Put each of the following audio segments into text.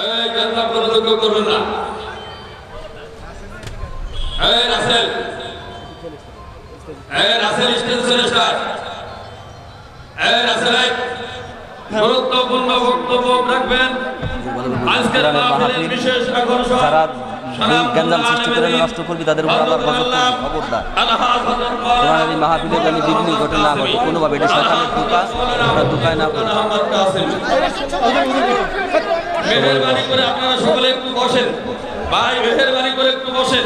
এই জানলা পর্যন্ত করবেন না। এই রাসেল স্টেজ ছেড়ে স্টার্ট। এই রাসেল গুরুত্বপূর্ণ বক্তব্য রাখবেন আজকের মাহফিলের বিশেষ আকর্ষণ। গঞ্জাম সৃষ্টি করে নষ্ট করবি তাদের উপর আল্লাহর গজব করবি, খবরদার। তোমার এই মাহফিলে যেন বিঘ্ন ঘটে না ঘটে, কোনোভাবে এটা শয়তানের ধোঁকা, আমরা ধোঁকায় না পড়ি। মেহেরবানি করে আপনারা সকলে একটু বসেন ভাই, মেহেরবানি করে একটু বসেন।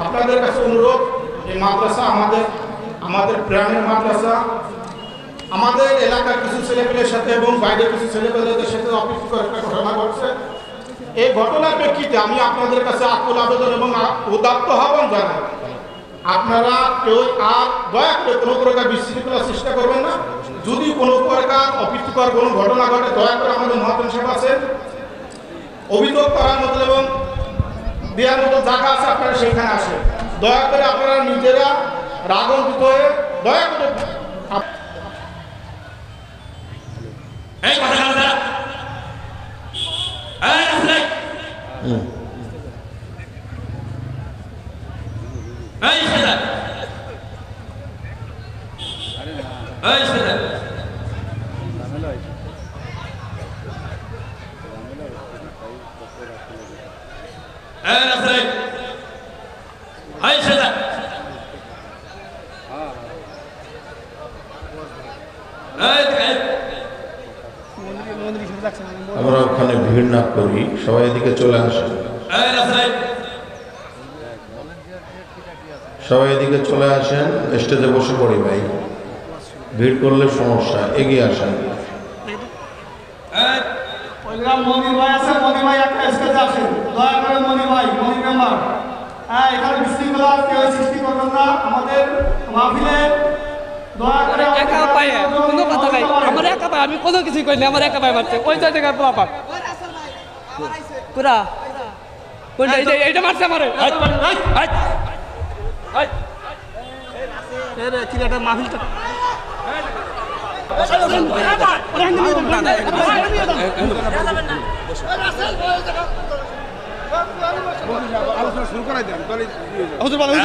আপনাদের কাছে অনুরোধ, এই মাদ্রাসা আমাদের প্রাণের মাদ্রাসা। আমাদের এলাকার কিছু ছেলেপেলের সাথে এবং বাইরের কিছু ছেলেপেলেদের সাথে অপ্রীতিকর একটা ঘটনা ঘটছে। এই ঘটনার প্রেক্ষিতে আমি আপনাদের কাছে আকুল আবেদন এবং উদাত্ত আহ্বান জানাই, আপনারা কেউ আর দয়া করে কোনো প্রকার বিশৃঙ্খলা চেষ্টা করবেন না। যদি কোনো প্রকার অপ্রীতিকর কোনো ঘটনা ঘটে, দয়া করে আমাদের মহাজন সাহেব আছেন, অভিযোগ করার মতো এবং দেওয়ার মতো জায়গা আছে, আপনারা সেইখানে আসেন। দয়া করে আপনারা নিজেরা রাগান্বিত হয়ে দয়া করে আমরা ওখানে ভিড় না করি, সবাই এদিকে চলে আসে, সবাই এদিকে চলে আসেন, স্টেজে বসে পড়ি ভাই, ভিড় করলে সমস্যা, এগিয়ে আসেন। মনির ভাই আছে, মনির ভাই একটা স্টেজে আসেন, দয়া করে মনির ভাই, মনির মেম্বার। হ্যাঁ, এখানে বিশৃঙ্খলা কেউ সৃষ্টি করবেন না আমাদের মাহফিলে। একা পায় কোনো কথা নাই, আমার একা পায়, আমি কোনো কিছুই করিনি, আমার একা পায় মারছে ওই জায়গায় পোলাপান পুরা কোনটা এইটা মারছে আমারে। চিরাটা মাহফিলটা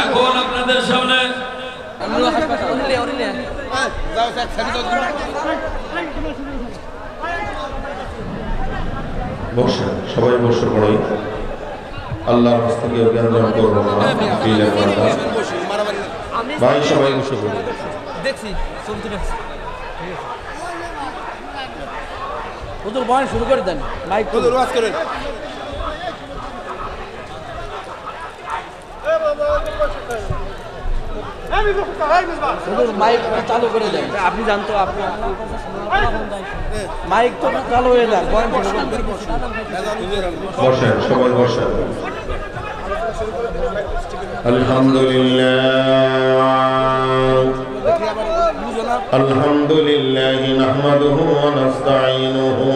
এখন আপনাদের সামনে বসে, সবাই বসে পড়ি, আল্লাহর হস্তে জ্ঞান দান করবো না, ভাই সবাই বসে পড়ি। দেখছি ওদের বয়ান শুরু করে দেন, মাইক ওয়াজ করেন। মাইক চালু করে দেন, আপনি জানতো আপনি মাইক তো চালু হয়ে যান, বসেন, সবাই বসেন। আলহামদুলিল্লাহ নাহমাদুহু ওয়া নাস্তাঈনুহু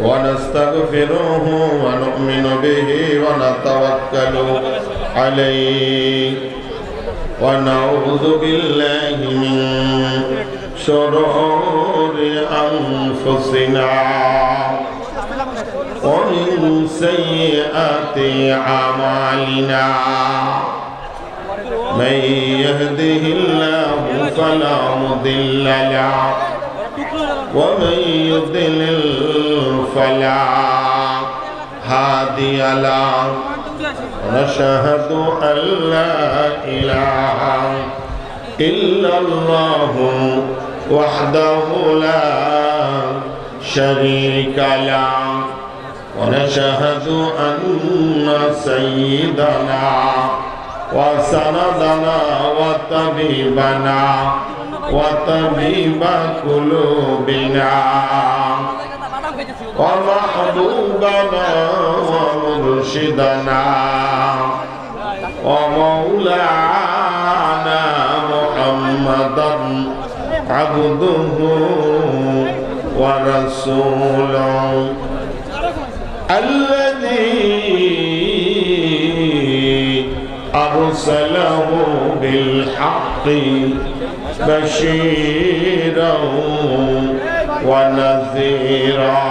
ওয়া নাস্তাগফিরুহু ওয়া নু'মিনু বিহি ওয়া নাতাওয়াক্কালু আলাইহি ونعوذ بالله من شرور أنفسنا ومن سيئات أعمالنا من يهده الله فلا مضل له ومن يضلل فلا هادي له ونشهد أن لا إله إلا الله وحده لا شريك له ونشهد أن سيدنا وسندنا وطبيبنا وطبيب قلوبنا ومحبوبنا ومرشدنا ومولانا محمدا عبده ورسوله الذي أرسله بالحق بشيرا ونذيرا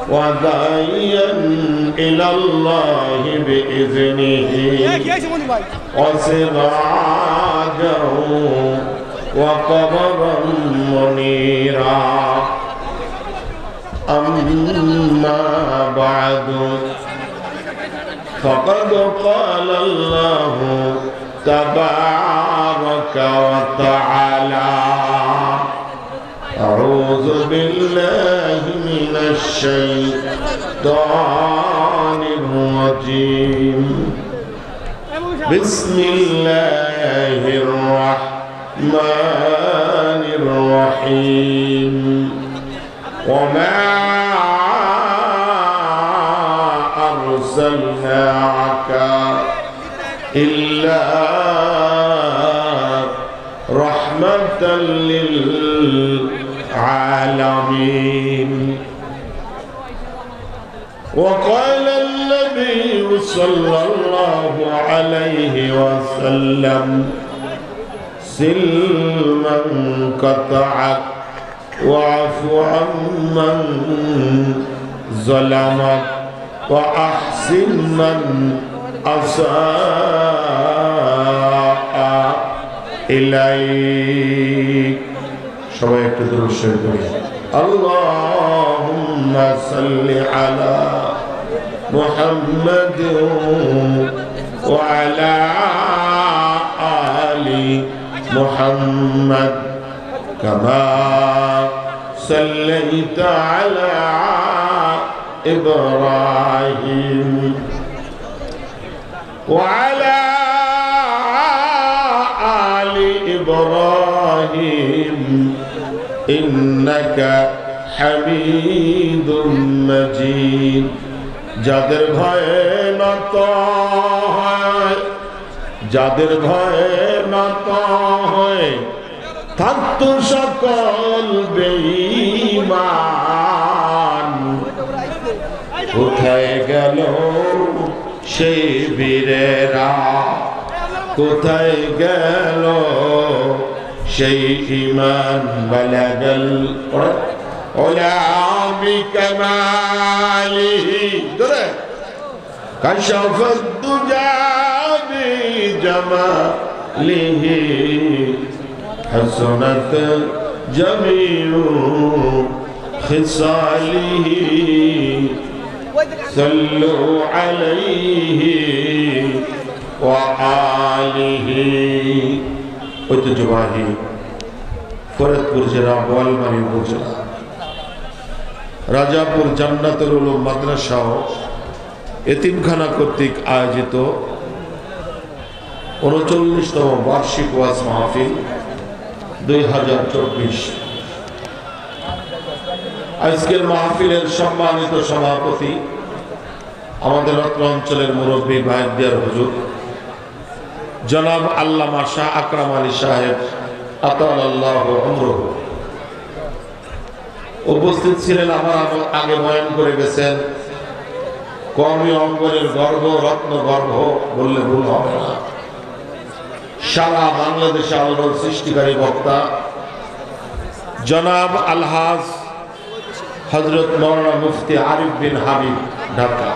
وداعيا إلى الله بإذنه وسراجا وقمرا منيرا أما بعد فقد قال الله تبارك وتعالى أعوذ بالله من الشيطان الرجيم بسم الله الرحمن الرحيم وما أرسلناك إلا رحمة للعالمين وقال النبي صلى الله عليه وسلم سلما قطعك واعف عمن ظلمك وأحسن من أساء إليك সবাই একটু দরুদ শরীফ পড়ি اللهم صل على محمد وعلى آل محمد كما صليت على إبراهيم وعلى آل إبراهيم إنك حميد مجيد যাদের ভয়ে নত হয় যাদের ভয়ে নত হয় থাকতো সকল বেঈমান কোথায় গেল সেই বীরেরা কোথায় গেল সেই ঈমান বালাগাল ওলা বিকামালিহি দরে কাশাফাদ দুজা বিজামালিহি হাসানাত জামিউ খিসালিহি সাল্লু আলাইহি ওয়া আলিহি ঐতিহ্যবাহী ফরিদপুর জেলা বোয়ালমারী উপজেলা রাজাপুর জান্নাতুল উলুম মাদ্রাসা ও এতিমখানা কর্তৃক আয়োজিত ৩৯তম বার্ষিক ওয়াজ মাহফিল 2024। আজকের মাহফিলের সম্মানিত সভাপতি আমাদের অত্র অঞ্চলের মুরব্বী ভাইদিয়ার হুজুর জনাব আল্লামা শাহ আকরাম আলী সাহেব আতালাল্লাহু উমরুহু উপস্থিত ছিলেন। আমার আগে বয়ান করে গেছেন কওমি অঙ্গনের গর্ব রত্ন গর্ভ বললে ভুল হবে না, সারা বাংলাদেশে আলোড়ন সৃষ্টিকারী বক্তা জনাব আলহাজ হযরত মাওলানা মুফতি আরিফ বিন হাবিব ঢাকা।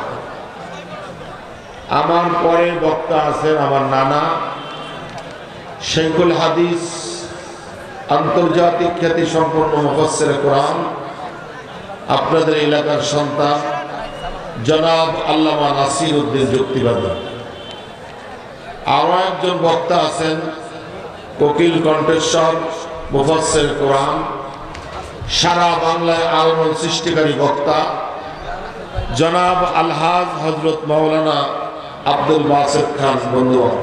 আমার পরের বক্তা আছেন আমার নানা শেখুল হাদিস আন্তর্জাতিক খ্যাতি সম্পন্ন মুফাসসিরে কোরআন আপনাদের এলাকার সন্তান জনাব আল্লামা নাসির উদ্দিন যুক্তিবাদী। আরো একজন বক্তা আছেন কোকিল কণ্ঠেশ্বর মুফাসসিরে কোরআন, সারা বাংলায় আলোড়ন সৃষ্টিকারী বক্তা জনাব আলহাজ হযরত মাওলানা আব্দুল বাসিত খান বন্ধুয়া।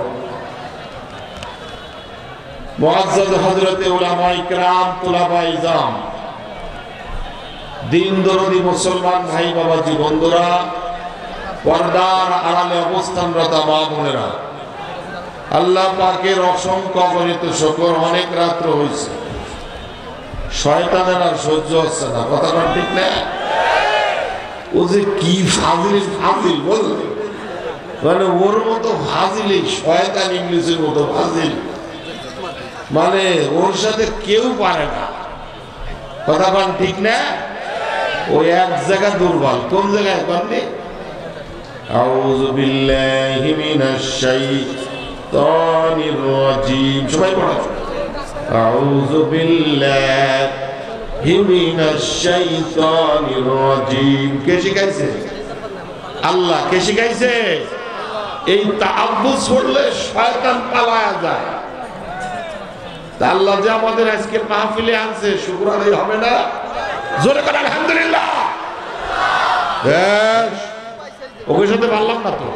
মুআজ্জাজ হযরতে উলামা ইকরাম তুলাবা ইজাম দিন দরদি মুসলমান ভাই বাবাজি বন্ধুরা, পর্দার আড়ালে অবস্থানরত মা বোনেরা, আল্লাহ পাকের অসংখ্য অগণিত শুকর, অনেক রাত্র হয়েছে শয়তানের আর সহ্য হচ্ছে না, কথাটা ঠিক না? ও যে কি ফাজিল বলবে, মানে ওর মতো ফাজিল, শয়তান ইংলিশের মতো ফাজিল, মানে ওর সাথে কেউ পারে না, কথাটা ঠিক না? ওই এক জায়গা দুর্বল, কোন জায়গায় পারনি? আউযু বিল্লাহি মিনাশ শাইতানির রাজিম, সবাই পড়ো। আউযু বিল্লাহি মিনাশ শাইতানির রাজিম। কে শিখাইছে? আল্লাহ। কে শিখাইছে? এই তাআব্বুদ পড়লে শয়তান পালায়া যায়। তা আল্লাহ যে আমাদের আজকে মাহফিলে আনছে, শুকর আদায় হবে না? জোরে করে আলহামদুলিল্লাহ। বেশ, ওকে সাথে পারলাম না তো।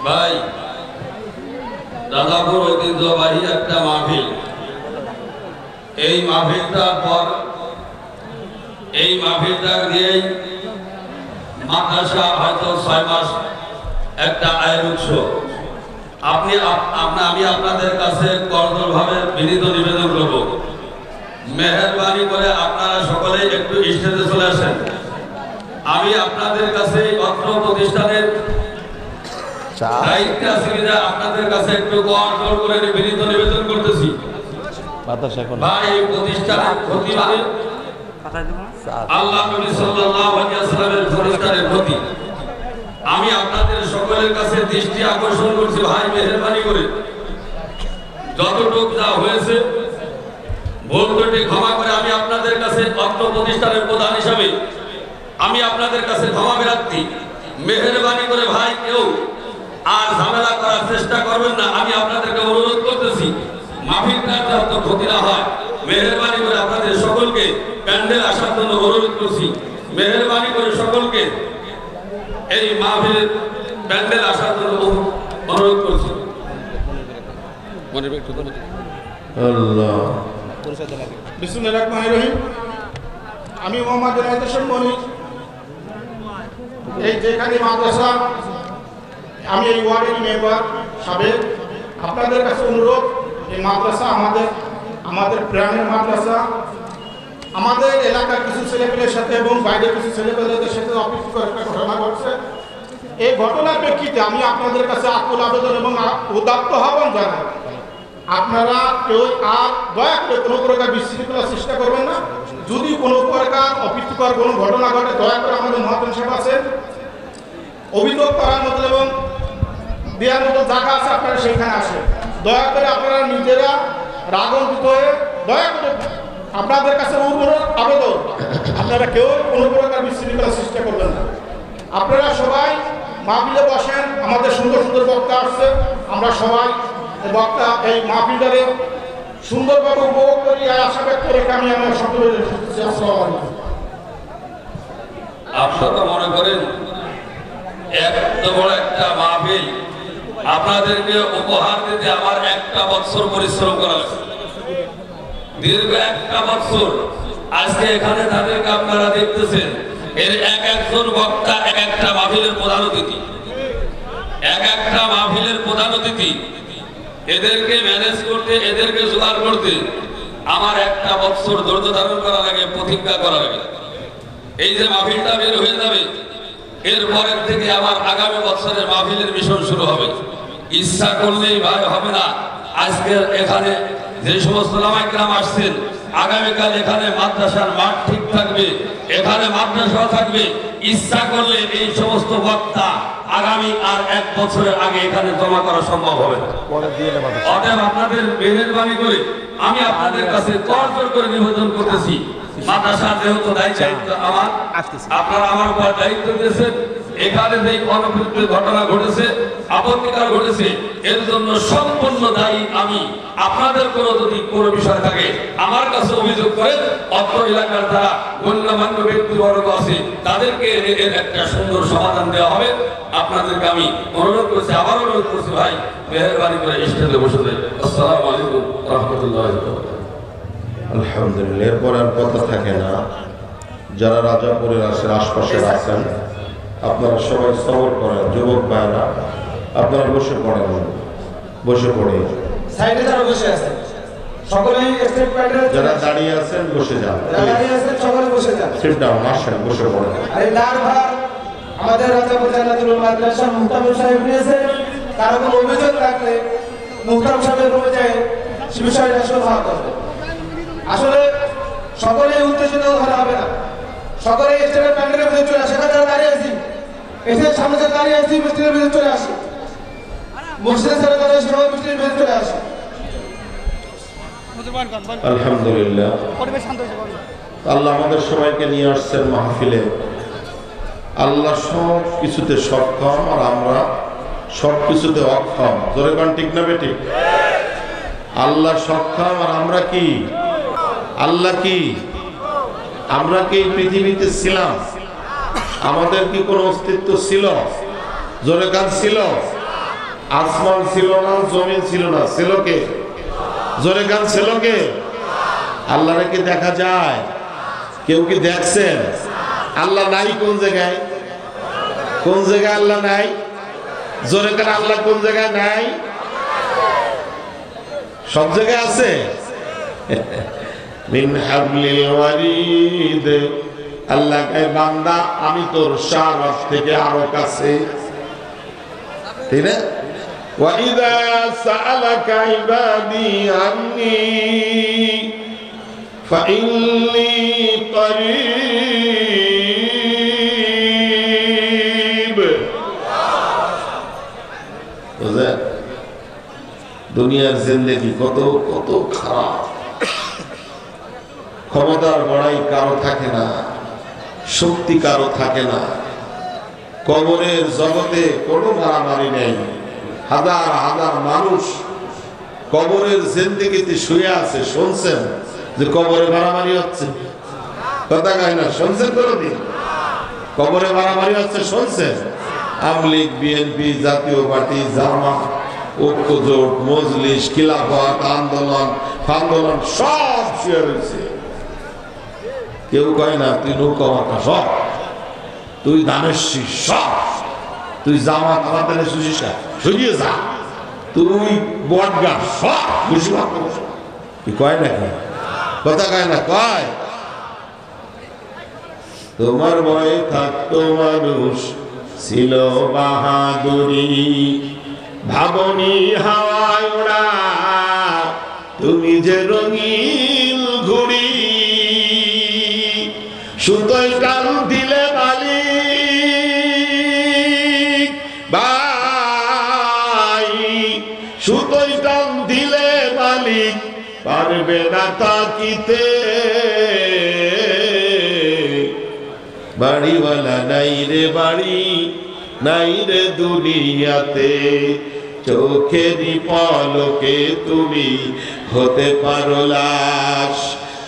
ভাই, দাদাপুর ঐতিহ্যবাহী একটা মাহফিল। এই মাহফিলটা দিয়েই মাদ্রাসা হয়তো 6 মাস একটা আয়ের উৎস। আমি আপনাদের কাছে করজোড়ভাবে বিনীত নিবেদন করব, মেহেরবানি করে আপনারা সকলে একটু স্টেজে চলে আসেন। আমি আপনাদের কাছে অত্র প্রতিষ্ঠানের দায়িত্বে আছি, আপনাদের কাছে একটু করজোড় করে বিনীত নিবেদন করতেছি। ভাই, এই প্রতিষ্ঠানের ক্ষতি মানে আল্লাহ নবী সাল্লাল্লাহু আলাইহি ওয়াসাল্লামের প্রতিষ্ঠানের ক্ষতি। আমি আপনাদের সকলের কাছে দৃষ্টি আকর্ষণ করছি, ভাই মেহেরবানি করে যতটুক যা হয়েছে ভুল ত্রুটি ক্ষমা করে আমি আপনাদের কাছে অত্র প্রতিষ্ঠানের প্রধান হিসাবে আমি আপনাদের কাছে ক্ষমা প্রার্থী। মেহেরবানি করে ভাই কেউ আর ঝামেলা করার চেষ্টা করবেন না, আমি আপনাদেরকে অনুরোধ করতেছি। মাহফিলটার যাতে ক্ষতি না হয়, মেহেরবানি করে আপনাদের সকলকে প্যান্ডেল আসার জন্য অনুরোধ করছি। মেহেরবানি করে সকলকে এই মাহফিলের প্যান্ডেল আসার জন্য অনুরোধ করছি। আল্লাহ। বিসমিল্লাহির রহমানির রহিম। আমি মোহাম্মদ জুনায়েদ হোসেন মনি, এই যেখানে মাদ্রাসা, আমি এই ওয়ার্ডের মেম্বার সাবেক। আপনাদের কাছে অনুরোধ, এই মাদ্রাসা আমাদের প্রাণের মাদ্রাসা। আমাদের এলাকার কিছু ছেলেপেলের সাথে এবং বাইরের কিছু ছেলেপেলেদের সাথে অপ্রীতিকর একটা ঘটনা ঘটছে। এই ঘটনার প্রেক্ষিতে আমি আপনাদের কাছে আকুল আবেদন এবং উদাত্ত আহ্বান জানাই, আপনারা কেউ আর দয়া করে কোনো প্রকার বিশৃঙ্খলার চেষ্টা করবেন না। যদি কোনো প্রকার অপ্রীতিকর কোনো ঘটনা ঘটে, দয়া করে আমাদের মহাজন সাহেব আছেন, অভিযোগ করার মতো এবং দেওয়ার মতো জায়গা আছে, আপনারা সেখানে আসেন। দয়া করে আপনারা নিজেরা রাগান্বিত হয়ে দয়া করে আপনাদের কাছে অনুরোধ আবেদন, আপনারা কেউ কোনো প্রকার বিশৃঙ্খলার চেষ্টা করবেন না। আপনারা সবাই মাহফিলে বসেন, আমাদের সুন্দর সুন্দর বক্তা আসছে, আমরা সবাই বক্তা এই মাহফিলটারে সুন্দরভাবে উপভোগ করি, আশা ব্যক্ত রেখে আমি আমার সকলের আসসালামু আলাইকুম। আপনারা মনে করেন এত বড় একটা মাহফিল আপনাদেরকে উপহার দিতে আমার 1টা বছর পরিশ্রম করা হয়েছে, দীর্ঘ 1টা বছর। আজকে এখানে যাদেরকে আপনারা দেখতেছেন, এর একজন বক্তা একটা মাহফিলের প্রধান অতিথি, একটা মাহফিলের প্রধান অতিথি। এদেরকে ম্যানেজ করতে, এদেরকে জোগাড় করতে আমার 1টা বছর ধৈর্য ধারণ করা লাগে, প্রতিজ্ঞা করা লাগে। এই যে মাহফিলটা বের হয়ে যাবে, এরপরের থেকে আমার আগামী বছরের মাহফিলের মিশন শুরু হবে। ইচ্ছা করলেই ভাই হবে না। আজকে এখানে যে সমস্ত ওলামায়ে কেরাম আসছেন, আগামীকাল এখানে মাদ্রাসার মাঠ ঠিক থাকবে, এখানে মাদ্রাসা থাকবে। ইচ্ছা করলে এই সমস্ত বক্তা আগামী আর 1 বছরের আগে এখানে জমা করা সম্ভব হবে না। অতএব আপনাদের মেহেরবানি করে আমি আপনাদের কাছে করজোড় করে নিবেদন করতেছি, মাদ্রাসা যেহেতু দায়িত্ব আমার, আপনারা আমার উপর দায়িত্ব দিয়েছেন। এখানে যে অনভিপ্রেত ঘটনা ঘটেছে, আপত্তিকর ঘটেছে, এর জন্য সম্পূর্ণ দায়ী আমি। আপনাদের যদি কোনো বিষয় থাকে আমার কাছে অভিযোগ করেন, অত্র এলাকার যারা গণ্যমান্য ব্যক্তিবর্গ আছে তাদেরকে এর একটা সুন্দর সমাধান দেওয়া হবে। আপনাদেরকে আমি অনুরোধ করছি, আবার অনুরোধ করছি, ভাই মেহেরবানি করে স্টেজে বসে দেন। আসসালামু আলাইকুম রাহমাতুল্লাহি ওয়া বারাকাতুহু। আলহামদুলিল্লাহ। এরপর আর কথা থাকে না। যারা রাজাপুরের আশপাশে আছেন আপনারা সবাই সবর করেন, যুবক ভাইরা আপনারা বসে পড়েন। বসে পড়ে। সাইডে যারা বসে আছে সকলেই স্টেপ প্যাডের যারা দাঁড়িয়ে আছেন বসে যান, দাঁড়িয়ে আছেন সকলে বসে যান। সিট ডাউন, আসেন বসে পড়ে। আর দারভার আমাদের রাজাপুর জান্নাতুল মাদ্রাসা মুহতামিম সাহেব নিয়েছে। কারো কোনো অভিযোগ থাকলে মুহতামিম সাহেবের রুমে যায় সে বিষয়টা সমাধান করবে। আসলে সকলেই উত্তেজিত হতে হবে না, সকলেই স্টেপের প্যান্ডেলের ভিতরে চলে আসে। যারা দাঁড়িয়ে আছি এসে সামনে যারা দাঁড়িয়ে আছি স্টেপের ভিতরে চলে আসে, মসজিদের যারা দাঁড়িয়ে আছে সবাই স্টেপের ভিতরে চলে আসে। আলহামদুলিল্লাহ, আল্লাহ আমাদের সবাইকে নিয়ে আসছেন মাহফিলে। আল্লাহ সব কিছুতে সক্ষম আর আমরা সব কিছুতে অক্ষম। জোরে গান ঠিক না বেটি? আল্লাহ সক্ষম আর আমরা কি? আল্লাহ কি? আমরা কি পৃথিবীতে ছিলাম? আমাদের কি কোনো অস্তিত্ব ছিল? জোরে গান ছিল? আসমান ছিল না, জমিন ছিল না, ছিল কে? জোরে গান ছিল কে? আল্লাহরে কি দেখা যায়? কেউ কি দেখছেন? আল্লাহ নাই কোন জায়গায়? কোন জায়গায় আল্লাহ নাই? জোরে গান আল্লাহ কোন জায়গায় নাই? সব জায়গায় আছে। মিন হাবলিল ওয়ারিদ, আল্লাহ কয় বান্দা আমি তোর শারফ থেকে আরো কাছে। ঠিক না? وَإِذَا سَأَلَكَ عِبَادِي عَنِّي فَإِنِّي قَرِيبٌ। বুঝলেন? দুনিয়ার জিন্দেগি কত কত খারাপ। ক্ষমতার বড়াই কারো থাকে না, শক্তি কারো থাকে না। কবরের জগতে কোনো মারামারি নেই। হাজার হাজার মানুষ কবরের জিন্দেগিতে শুয়ে আছে। শুনছেন যে কবরে মারামারি হচ্ছে? কথা কয় না, শুনছেন কোনদিন কবরে মারামারি হচ্ছে? শুনছেন? আওয়ামী লীগ, বিএনপি, জাতীয় পার্টি, জামাত, ঐক্যজোট, মজলিস, খিলাফত, আন্দোলন আন্দোলন সব শুয়ে রয়েছে। কেউ কয় না তুই নৌকা মাথা সব, তুই ধানের শীষ সব, তুই জামাত আমাদের সরিয়ে যা, তুই বটগাছ সব বুঝি কি কয় নাকি? কথা কয় না? কয় তোমার ভয়ে থাকতো মানুষ, ছিল বাহাদুরি, ভাবনি হাওয়ায় ওড়া তুমি যে রঙিন ঘুড়ি, সুতোয় টান দিলে মালিক ভাই, সুতোয় টান দিলে মালিক পারবে না তাকিতে, বাড়িওয়ালা নাই রে বাড়ি, নাই রে দুনিয়াতে, চোখেরই পলকে তুমি হতে পারো লাশ,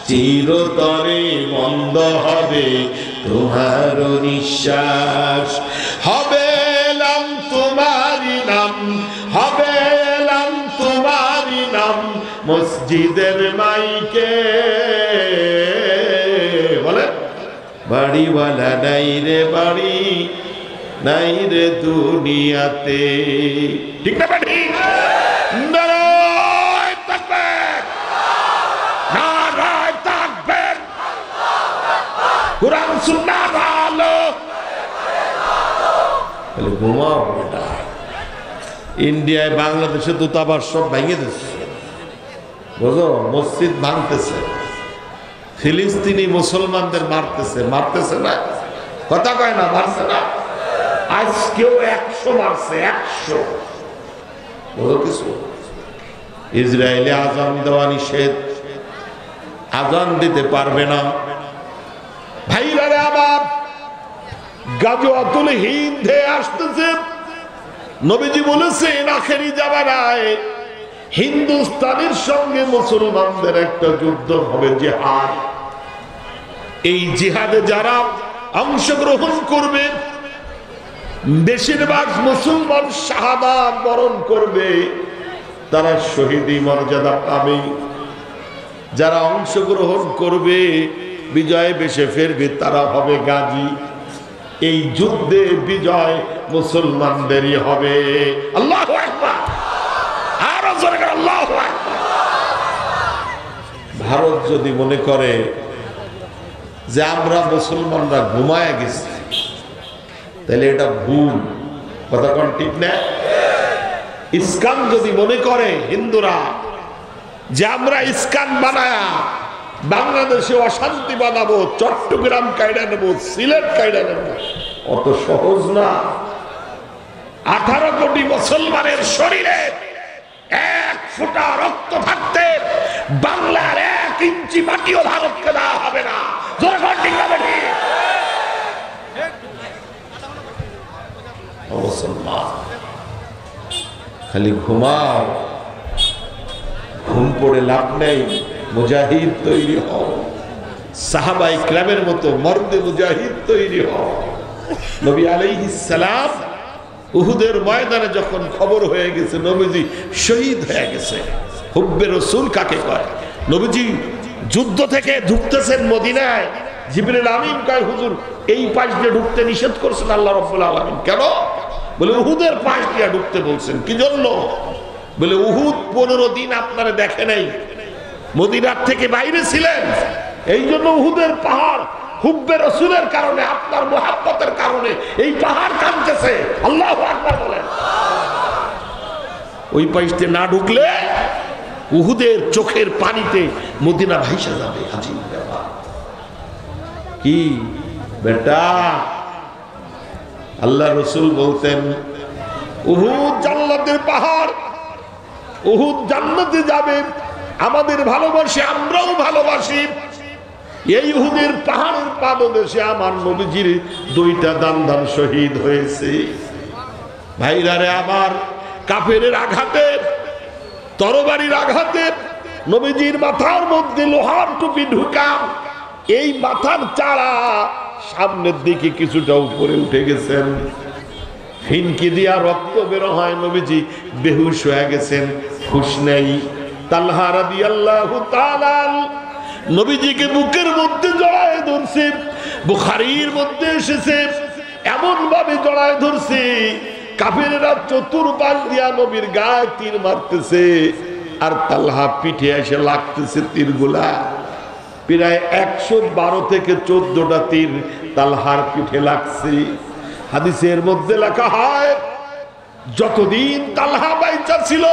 চিরতরে বন্ধ হবে তোমার নিঃশ্বাস, হবে এলাম তোমারই নাম, হবে এলাম তোমারই নাম মসজিদের মাইকে, বলে বাড়িওয়ালা নাই রে বাড়ি, নাই রে দুনিয়াতে। ঠিক না বাড়ি? নারায়ে তাকবীর, নারায়ে তাকবীর, কুরআন সুন্নাহ ভালো। তাহলে ঘুমাও বেটা। ইন্ডিয়ায় বাংলাদেশে দূতাবাস সব ভেঙে দিচ্ছে, বুঝো? মসজিদ ভাঙতেছে, ফিলিস্তিনি মুসলমানদের মারতেছে, মারতেছে না? কথা কয় না? মারছে না? আজকেও 100 মারছে, 100। বলো কিছু? ইসরায়েলে আজান দেওয়া নিষেধ, আজান দিতে পারবে না। ভাইরা রে আমার, গাজওয়াতুল হিন্দে আসতেছে। নবীজি বলেছেন আখেরি জামানায় হিন্দুস্তানের সঙ্গে মুসলমানদের একটা যুদ্ধ হবে, জিহাদ। এই জিহাদে যারা অংশগ্রহণ করবে বেশিরভাগ মুসলমান শাহাদাত বরণ করবে, তারা শহীদি মর্যাদা পাবে। যারা অংশগ্রহণ করবে বিজয় বেশে ফিরবে, তারা হবে গাজী। এই যুদ্ধে বিজয় মুসলমানদেরই হবে। আল্লাহু আকবার। ভারত যদি মনে করে যে আমরা মুসলমানরা ঘুমায় গেছি, তাহলে এটা ভুল কথা। কোন ঠিক না? ইস্কান যদি মনে করে হিন্দুরা যে আমরা ইস্কান বানায়া বাংলাদেশে অশান্তি বানাবো, চট্টগ্রাম কায়দা নেবো, সিলেট কায়দা নেবো, অত সহজ না। 18 কোটি মুসলমানের শরীরে 1 ফোঁটা রক্ত থাকতে বাংলার 1 ইঞ্চি মাটিও ভারতকে দেওয়া হবে না। মুসলমান খালি ঘুমাও, ঘুম পড়ে লাভ নেই, মুজাহিদ তৈরি হও, সাহাবা ইকরামের মতো মর্দে মুজাহিদ তৈরি হও। নবী আলাইহিস সালাম উহুদের ময়দানে যখন খবর হয়ে গেছে নবীজি শহীদ হয়ে গেছে, হুব্বে রাসূল কাকে কয়? নবীজি যুদ্ধ থেকে ঢুকতেছেন মদিনায়, জিবরিল আমিন কয় হুজুর এই পাশ দিয়ে ঢুকতে নিষেধ করছেন আল্লাহ রাব্বুল আলামিন। কেন? বলে উহুদের পাশ দিয়ে ঢুকতে বলছেন। কি জন্য? বলে উহুদ 15 দিন আপনারা দেখে নাই, মদিনার থেকে বাইরে ছিলেন, এই জন্য উহুদের পাহাড় হুব্বে রাসূলের কারণে, আপনার মুহাব্বতের কারণে এই পাহাড় কাঁপতেছে। আল্লাহু আকবার বলেন। ওই পাশে না ঢুকলে উহুদের চোখের পানিতে মদিনা ভাইসা যাবে। আজীব ব্যাপার। কি বেটা, আল্লাহ রাসূল বলতেন উহুদ জান্নাতের পাহাড়, উহুদ জান্নাতে যাবে, আমাদের ভালোবাসি, আমরাও ভালোবাসি। এই উহুদের পাহাড়ের পাদদেশে আমার নবীজির 2টা দান শহীদ হয়েছে। ভাইরারে আমার, কাফেরের আঘাতে, তরবারির আঘাতে নবীজির মাথার মধ্যে লোহার টুপি ঢুকা, এই মাথার চারা সামনের দিকে কিছুটা উপরে উঠে গেছেন, ফিনকি দিয়া রক্ত বের হয়, নবীজি বেহুশ হয়ে গেছেন, হুঁশ নেই। তালহা রাদিয়াল্লাহু তাআলা নবীজিকে বুকের মধ্যে জড়ায় ধরছে, বুখারীর মধ্যে এসেছে, এমন ভাবে জড়ায় ধরছে কাফেরেরা চতুর্পাশ দিয়া নবীর গায়ে তীর মারতেছে, আর তালহা পিঠে এসে লাগতেছে তীরগুলা। প্রায় 112 থেকে 14টা তীর তালহার পিঠে লাগছে। হাদিসের মধ্যে লেখা হয় যতদিন তালহা বাইচা ছিল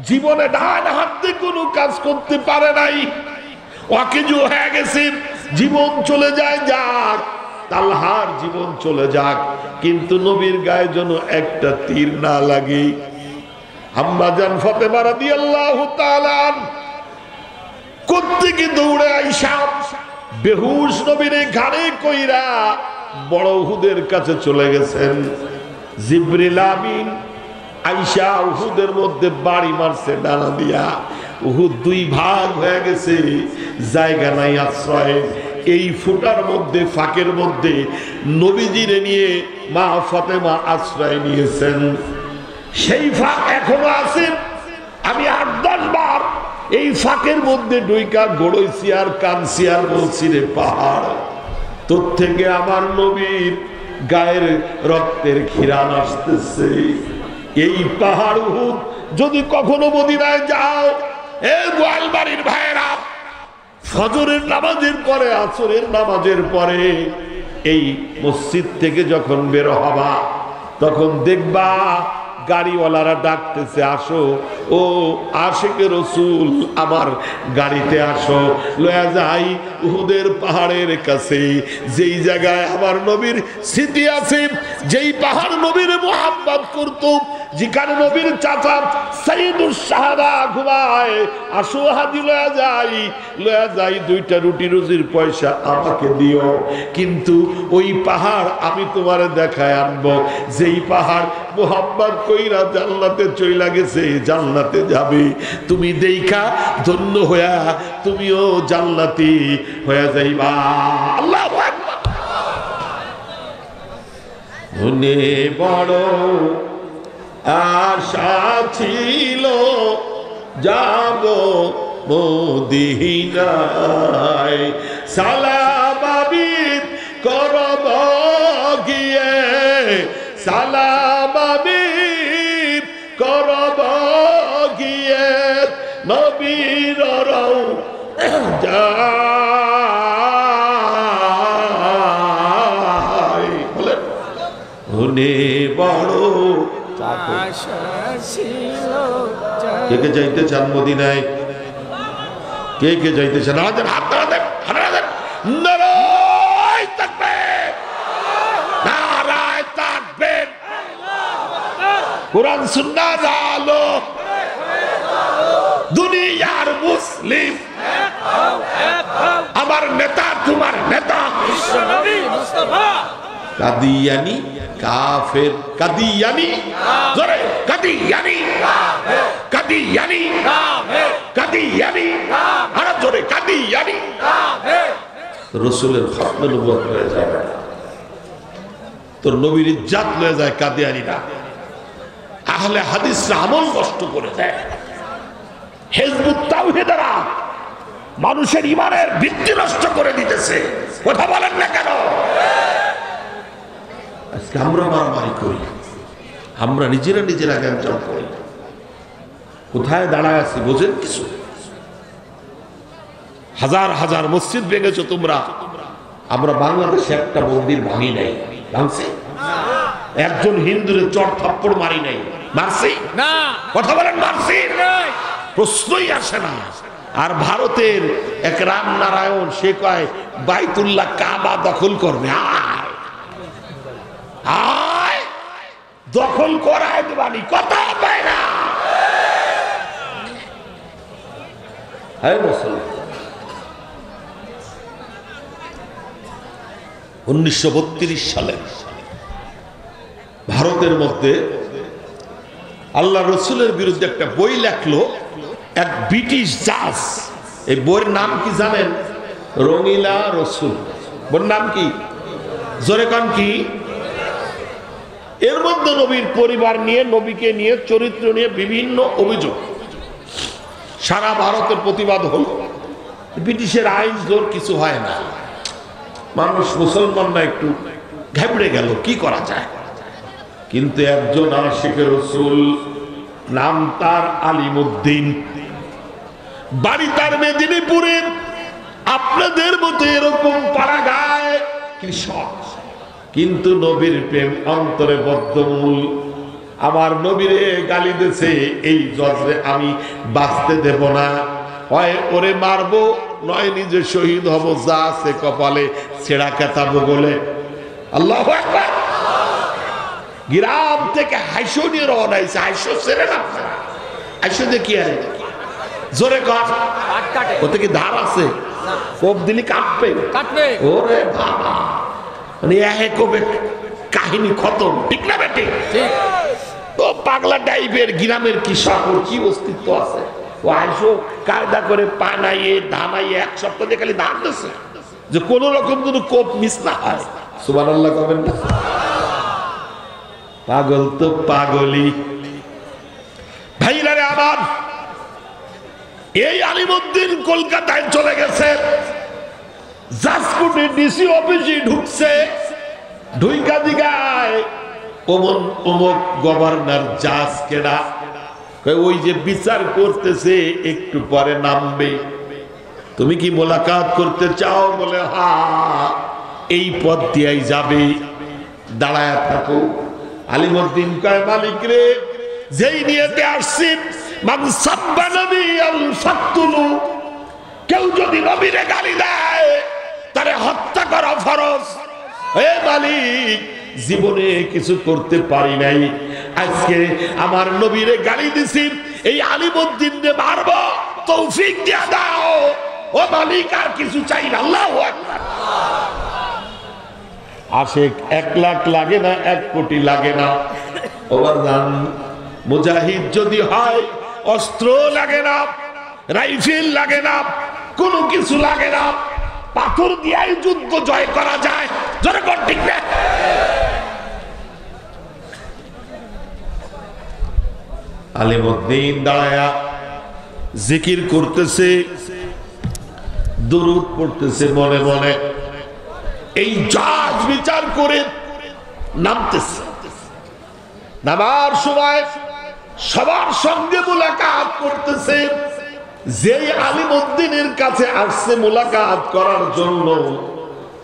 জীবনে ডান হাত দিয়ে কোনো কাজ করতে পারে নাই, অকেজো হয়ে গেছে, জীবন চলে যায় যাক, তালহার জীবন চলে যাক, কিন্তু নবীর গায়ে যেন একটা তীর না লাগে। আম্মা জান ফাতেমা রাদিয়াল্লাহু তাআলা কোত্থেকে দৌড়ে আইসা বেহুশ নবীর ঘাড়ে কইরা বড় উহুদের কাছে চলে গেছেন। জিবরিল আমিন আইসা উহুদের মধ্যে বাড়ি মারছে ডানা দিয়া, উহুদ 2 ভাগ হয়ে গেছে, জায়গা নাই আশ্রয়। এই ফুটার মধ্যে, ফাঁকের মধ্যে নবীজিরে নিয়ে মা ফাতেমা আশ্রয় নিয়েছেন। সেই ফাঁক এখনো আছে। আমি 8-10 বার এই ফাঁকের মধ্যে ডুইকা গড়ইছি আর কানছি আর বলছি রে পাহাড়, তোর থেকে আমার নবীর গায়ের রক্তের ঘিরান আসতেছে। এই পাহাড় উহুদ যদি কখনো মদিনায় যাও, এ গোয়ালবাড়ির ভাইরা, ফজরের নামাজের পরে, আসরের নামাজের পরে এই মসজিদ থেকে যখন বের হবা, তখন দেখবা গাড়িওয়ালারা ডাকতেছে, আসো ও আশিকে রসুল, আমার গাড়িতে আসো, লয়া যাই উহুদের পাহাড়ের কাছে, যেই জায়গায় আমার নবীর স্মৃতি আছে, যেই পাহাড় নবীর মুহাব্বত করত, যেখানে নবীর চাচা সাইয়্যিদুশ শাহাদা ঘুমায়, আসো হাজি লয়া যাই 2টা রুটি রুজির পয়সা আমাকে দিও, কিন্তু ওই পাহাড় আমি তোমারে দেখায় আনবো, যেই পাহাড় মুহাব্বত কইরা জান্নাতে চইলা গেছে, জান্নাতে যাবে। তুমি দেইখা ধন্য হইয়া তুমিও জান্নাতি হয়ে যাইবা। আল্লাহু আকবার। মনে বড় আশা ছিল যাব মদিনায়, সালাম আবিদ করব গিয়ে, সালাম আবিদ করব গিয়ে, নবীর রওজায় বলেন মনে বড় কে কে যাইতে চান মদিনায়? কে কে যাইতে চান? আমাদের হাত ধরা দেন, হাত ধরা দেন। নারায়ে তাকবীর, নারায়ে তাকবীর। কুরআন সুন্নাহর আলো, দুনিয়ার মুসলিম, আমার নেতা তোমার নেতা বিশ্বনবী মুস্তাফা। কাদিয়ানি কাফের, কাদিয়ানি জোরে, কাদিয়ানি কাফের, কাদিয়ানি কাফের, কাদিয়ানি আর জোরে, কাদিয়ানি কাফের। রাসূলের খতমে নবুয়ত হয়ে যাবে, তোর নবীর ইজ্জত লয়ে যায় কাদিয়ানিরা। আহলে হাদিসরা আমল নষ্ট করে দেয়। হিজবুত তাওহীদরা মানুষের ঈমানের ভিত্তি নষ্ট করে দিতেছে। কথা বলেন না কেন? আজকে আমরা মারামারি করি, আমরা নিজেরা নিজেরা জ্ঞান করি। কোথায় দাঁড়ায় আছি বোঝেন কিছু? হাজার হাজার মসজিদ ভেঙেছো তোমরা, আমরা বাংলাদেশে একটা মন্দির ভাঙি নাই। ভাঙছি? একজন হিন্দুরে চড় থাপ্পড় মারি নাই। মারছি না? কথা বলেন মারছি? প্রশ্নই আসে না। আর ভারতের এক রামনারায়ণ সে কয় বাইতুল্লাহ কাবা দখল করবে। আয় দখল করায় দেবানি, কথা পায় না। হ্যাঁ মুসলমান 1932 সালে ভারতের মধ্যে আল্লাহ রসুলের বিরুদ্ধে একটা বই লেখলো এক ব্রিটিশ জাজ। এই বইয়ের নাম কি জানেন? রঙিলা রসুল। বইয়ের নাম কি? জোরে কান কি? এর মধ্যে নবীর পরিবার নিয়ে, নবীকে নিয়ে, চরিত্র নিয়ে বিভিন্ন অভিযোগ। সারা ভারতের প্রতিবাদ হল। ব্রিটিশের আইন জোর কিছু হয় না, মানুষ মুসলমানরা একটু ঘাবড়ে গেল, কি করা যায়? কিন্তু একজন আশিকে রাসূল, নাম তার আলিমউদ্দিন, বাড়ি তার মেদিনীপুরে। আপনাদের মতো এরকম পাড়াগায় কৃষক, কিন্তু নবীর প্রেম অন্তরে বদ্ধমূল। আমার নবীরে গালি দিয়েছে, এই জজরে আমি বাঁচতে দেব না, হয় ওরে মারবো নয় নিজে শহীদ হব, যা আছে কপালে ছেঁড়া কাটাবো বলে। আল্লাহু আকবার। গ্রাম থেকে হাইশো নিয়ে রওনা হয়েছে। হাইশো ছেড়ে না, হাইশো দেখি আরে জোরে কাট, ও থেকে ধার আছে, কোপ দিলি কাটবে, কাটবে। ওরে বাবা, মানে কবে কাহিনী খতম, ঠিক না বেটে? তো পাগলা টাইপের গ্রামের কৃষক, ওর কি অস্তিত্ব আছে? ও আইসো কায়দা করে পানাইয়ে ধানাইয়ে এক সপ্তাহ দিয়ে খালি ধান দিচ্ছে, যে কোন রকম কোনো কোপ মিস না হয়। সুবহানাল্লাহ কবেন না? পাগল তো পাগলই। ভাইরা রে আমার, এই আলিমউদ্দিন কলকাতায় চলে গেছে, জাজকোটে ডিসি অফিসে ঢুকছে, ঢুইকা দিগায় অমুক গভর্নর জাজ কেডা, ওই যে বিচার করতেছে একটু পরে নামবে, তুমি কি মোলাকাত করতে চাও? বলে হ্যাঁ, এই পথ দিয়েই যাবে, দাঁড়ায় থাকো। আলিমউদ্দিন কয় মালিক রে, যেই নিয়েতে আসছি, মান সাব্বা নবিয়াল ফাকতুলু, কেউ যদি নবীরে গালি দেয় তারে হত্যা করা ফরজ। হে মালিক, জীবনে কিছু করতে পারি নাই, আজকে আমার নবীরে গালি দিছি, এই আলিমউদ্দিনকে মারবো, তৌফিক দিয়া দাও ও মালিক, আর কিছু চাই না। আল্লাহু আকবার। আশেক 1 লাখ লাগে না, 1 কোটি লাগে না। ওবার নাম মুজাহিদ যদি হয়, অস্ত্র লাগে না, রাইফেল লাগে না, কোনো কিছু লাগে না, পাথর দিয়াই যুদ্ধ জয় করা যায়। জোরে কর ঠিক না? আলিমউদ্দিন দাঁড়ায়া জিকির করতেছে, দুরূদ পড়তেছে মনে মনে। এই জাজ বিচার করে নামতেছে, নামার সময় সবার সঙ্গে মুলাকাত করতেছে। যেই আলিমউদ্দিনের কাছে আসছে মোলাকাত করার জন্য,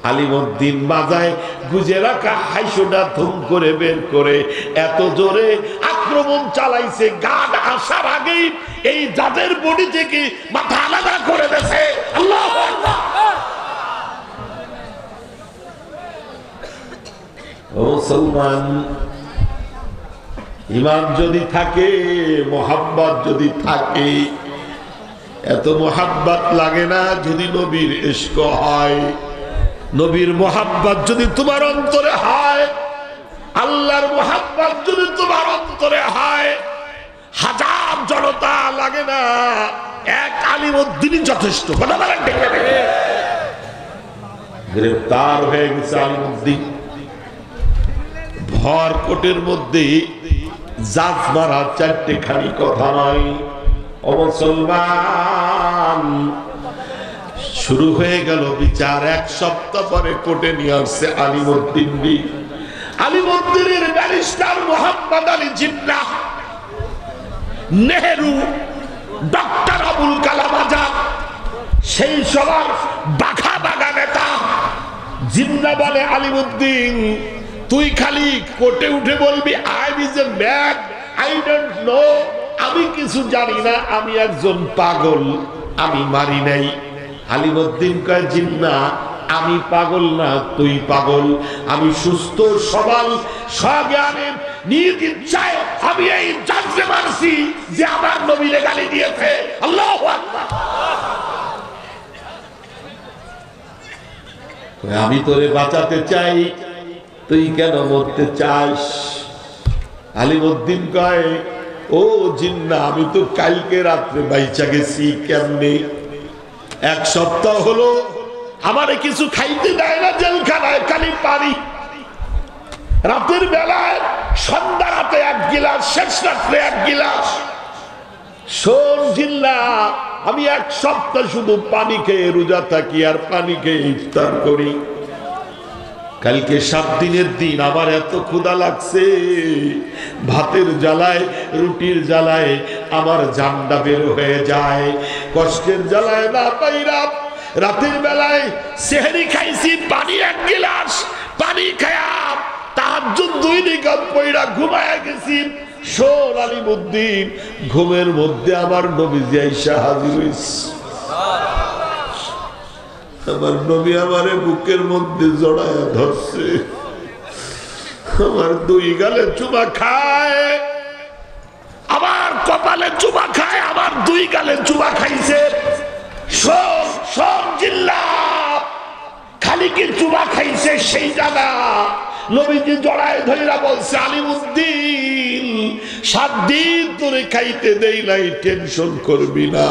আলিমউদ্দিন বাজায় গুজে রাখা হাইশোটা ধুম করে বের করে এত জোরে আক্রমণ চালাইছে, গার্ড আসার আগেই এই জাজের বডি থেকে মাথা আলাদা করে দিয়েছে। আল্লাহু আকবার। ও মুসলমান, ঈমান যদি থাকে, মোহাব্বত যদি থাকে, এত মোহাব্বত লাগে না যদি নবীর ইশক হয়। নবীর মোহাব্বত যদি তোমার অন্তরে হয়, আল্লাহর মোহাব্বত যদি তোমার অন্তরে হয়, হাজার জনতা লাগে না, এক আলিমউদ্দিনই যথেষ্ট। গ্রেফতার হয়ে গেছে আলিমউদ্দিন, ভর কোটের মধ্যে জাজ মারা চারটে খালি কথা নয়। ও মুসলমান, শুরু হয়ে গেল বিচার। এক সপ্তাহ পরে কোর্টে নিয়ে আসছে আলিমউদ্দিন। আলিমউদ্দিনের ব্যারিস্টার মোহাম্মদ আলী জিন্নাহ, নেহেরু, ডক্টর আবুল কালাম আজাদ, সেই সবার বাঘা বাঘা নেতা। জিন্নাহ বলে, আলিমউদ্দিন তুই খালি কোর্টে উঠে বলবি I is a man, I don't know, আমি কিছু জানি না, আমি একজন পাগল, আমি মারি নাই। আলিমউদ্দিন কয়, জিন্নাহ আমি পাগল না, তুই পাগল। আমি সুস্থ সবল সজ্ঞানের নিজ ইচ্ছায় আমি এই জাজকে মারছি যে আমার নবীরে গালি দিয়েছে। আল্লাহু আকবার। আমি তোরে বাঁচাতে চাই, তুই কেন মরতে চাস? আলিমউদ্দিন কয়, ও জিন্নাহ আমি তো কালকে রাত্রে বাইচা গেছি। কেমনে? এক সপ্তাহ হলো আমারে কিছু খাইতে দেয় না জেলখানায়, খালি পানি। রাতের বেলায় সন্ধ্যা রাতে এক গিলাস, শেষ রাত্রে এক গিলাস। শোন জিন্নাহ, আমি এক সপ্তাহ শুধু পানি খেয়ে রোজা থাকি আর পানি খেয়ে ইফতার করি। কালকে 7 দিনের দিন, আমার এত ক্ষুধা লাগছে, ভাতের জ্বালায় রুটির জ্বালায় আমার জানটা বের হয়ে যায়। কষ্টের জ্বালায় না পাইরা রাতের বেলায় সেহরি খাইছি, পানি এক গিলাস, পানি খায়া তাহাজ্জুদ 2 রাকাত পড়া ঘুমায়া গেছি। শোন আলিমউদ্দিন, ঘুমের মধ্যে আমার নবীজি আইসা হাজির হইছে। আমার নবী আমারে বুকের মধ্যে জড়ায়া ধরছে, আমার 2 গালে চুমা খায়, আমার কপালে চুমা খায়, আমার 2 গালে চুমা খাইছে। সব সব জিল্লা খালি কি চুমা খাইছে সেইটা না, নবীজি জড়ায় ধইরা বলছে, আলিমউদ্দিন 7 দিন তোরে খাইতে দেই নাই, টেনশন করবি না,